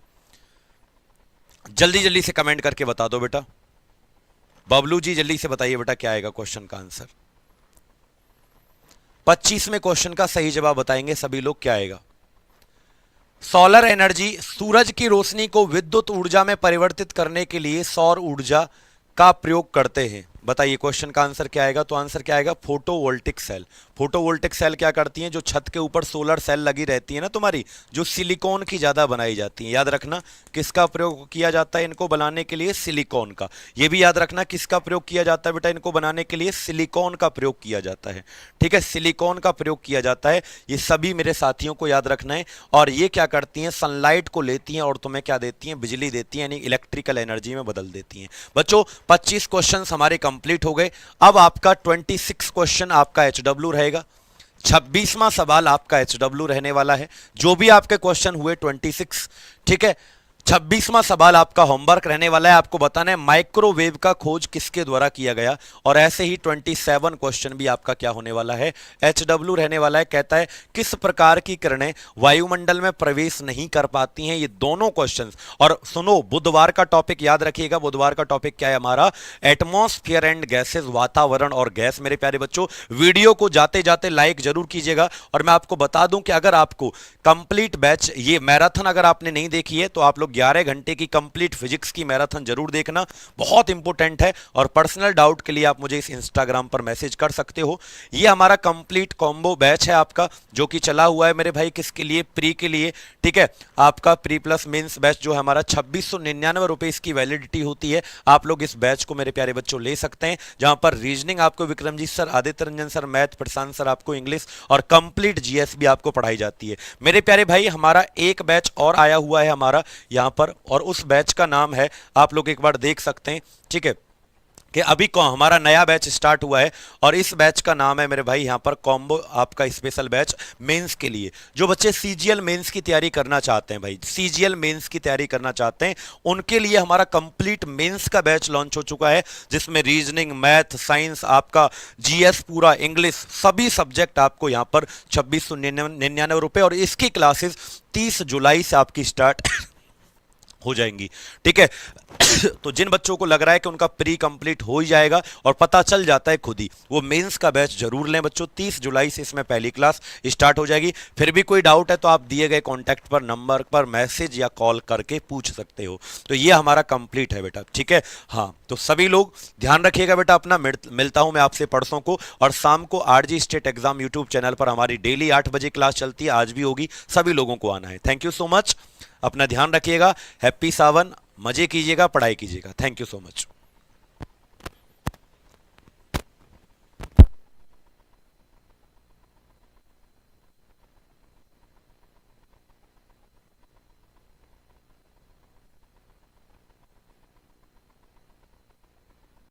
जल्दी जल्दी से कमेंट करके बता दो बेटा। बबलू जी जल्दी से बताइए बेटा क्या आएगा क्वेश्चन का आंसर। 25वें क्वेश्चन का सही जवाब बताएंगे सभी लोग, क्या आएगा। सोलर एनर्जी, सूरज की रोशनी को विद्युत ऊर्जा में परिवर्तित करने के लिए सौर ऊर्जा का प्रयोग करते हैं। बताइए क्वेश्चन का आंसर क्या आएगा? तो आंसर क्या आएगा? Photovoltaic cell. फोटोवोल्टिक सेल क्या करती हैं? जो छत के ऊपर सोलर सेल लगी रहती है ना तुम्हारी, जो सिलिकॉन की ज्यादा बनाई जाती है। याद रखना किसका प्रयोग किया जाता है इनको बनाने के लिए? सिलिकॉन का। ये भी याद रखना किसका प्रयोग किया जाता है बेटा इनको बनाने के लिए? सिलिकॉन का प्रयोग किया जाता है। ठीक है, सिलिकॉन का प्रयोग किया जाता है। ये सभी मेरे साथियों को याद रखना है। और ये क्या करती हैं? सनलाइट को लेती हैं और तुम्हें क्या देती हैं? बिजली देती हैं, यानी इलेक्ट्रिकल एनर्जी में बदल देती हैं। बच्चों 25 क्वेश्चन हमारे कंप्लीट हो गए। अब आपका 26 क्वेश्चन आपका एचडब्ल्यू रहेगा। 26वां सवाल आपका एचडब्ल्यू रहने वाला है। जो भी आपके क्वेश्चन हुए 26, ठीक है, 26वां सवाल आपका होमवर्क रहने वाला है। आपको बताना है माइक्रोवेव का खोज किसके द्वारा किया गया। और ऐसे ही 27 क्वेश्चन भी आपका क्या होने वाला है? एचडब्ल्यू रहने वाला है। कहता है किस प्रकार की किरणें वायुमंडल में प्रवेश नहीं कर पाती हैं? ये दोनों क्वेश्चंस। और सुनो, बुधवार का टॉपिक याद रखिएगा। बुधवार का टॉपिक क्या है हमारा? एटमॉस्फेयर एंड गैसेस, वातावरण और गैस। मेरे प्यारे बच्चों वीडियो को जाते जाते लाइक जरूर कीजिएगा। और मैं आपको बता दूं कि अगर आपको कंप्लीट बैच, ये मैराथन अगर आपने नहीं देखी है तो आप लोग 11 घंटे की कंप्लीट फिजिक्स की मैराथन जरूर देखना, बहुत इंपॉर्टेंट है। और पर्सनल डाउट के लिए आप मुझे इस इंस्टाग्राम पर मैसेज कर सकते हो। ये हमारा कंप्लीट कॉम्बो बैच है आपका, जो कि चला हुआ है मेरे भाई किसके लिए? प्री के लिए। ठीक है, आपका प्री प्लस मेंस बैच जो है हमारा 2699 रुपए इसकी वैलिडिटी होती है। आप लोग इस बैच को मेरे प्यारे बच्चों ले सकते हैं, जहां पर रीजनिंग आपको Vikramjeet sir, Aditya Ranjan sir, math Prashant sir आपको इंग्लिश और कंप्लीट जीएस भी आपको पढ़ाई जाती है। मेरे प्यारे भाई हमारा एक बैच और आया हुआ है हमारा यहां पर, और उस बैच का नाम है, आप लोग एक बार देख सकते हैं, ठीक है, कि अभी को हमारा नया बैच स्टार्ट हुआ है। और इस बैच का नाम है मेरे भाई यहां पर कॉम्बो आपका स्पेशल बैच मेंस के लिए। जो बच्चे सीजीएल मेंस की तैयारी करना चाहते हैं भाई, सीजीएल मेंस की तैयारी करना चाहते हैं, उनके लिए हमारा कंप्लीट मेंस का बैच लॉन्च हो चुका है, जिसमें रीजनिंग, मैथ, साइंस, आपका जीएस, पूरा इंग्लिश, सभी सब्जेक्ट आपको यहां पर 2699 रुपए। और इसकी क्लासेस 30 जुलाई से आपकी स्टार्ट हो जाएंगी। ठीक है, तो जिन बच्चों को लग रहा है कि उनका प्री कंप्लीट हो ही जाएगा और पता चल जाता है खुद ही, वो मेंस का बैच जरूर लें बच्चों। 30 जुलाई से इसमें पहली क्लास स्टार्ट हो जाएगी। फिर भी कोई डाउट है तो आप दिए गए कॉन्टैक्ट पर नंबर पर मैसेज या कॉल करके पूछ सकते हो। तो ये हमारा कंप्लीट है बेटा, ठीक है। हाँ, तो सभी लोग ध्यान रखिएगा बेटा अपना। मिलता हूं मैं आपसे परसों को, और शाम को RG state exam YouTube channel पर हमारी डेली 8 बजे क्लास चलती है, आज भी होगी। सभी लोगों को आना है। थैंक यू सो मच, अपना ध्यान रखिएगा। हैप्पी सावन, मजे कीजिएगा, पढ़ाई कीजिएगा। Thank you so much.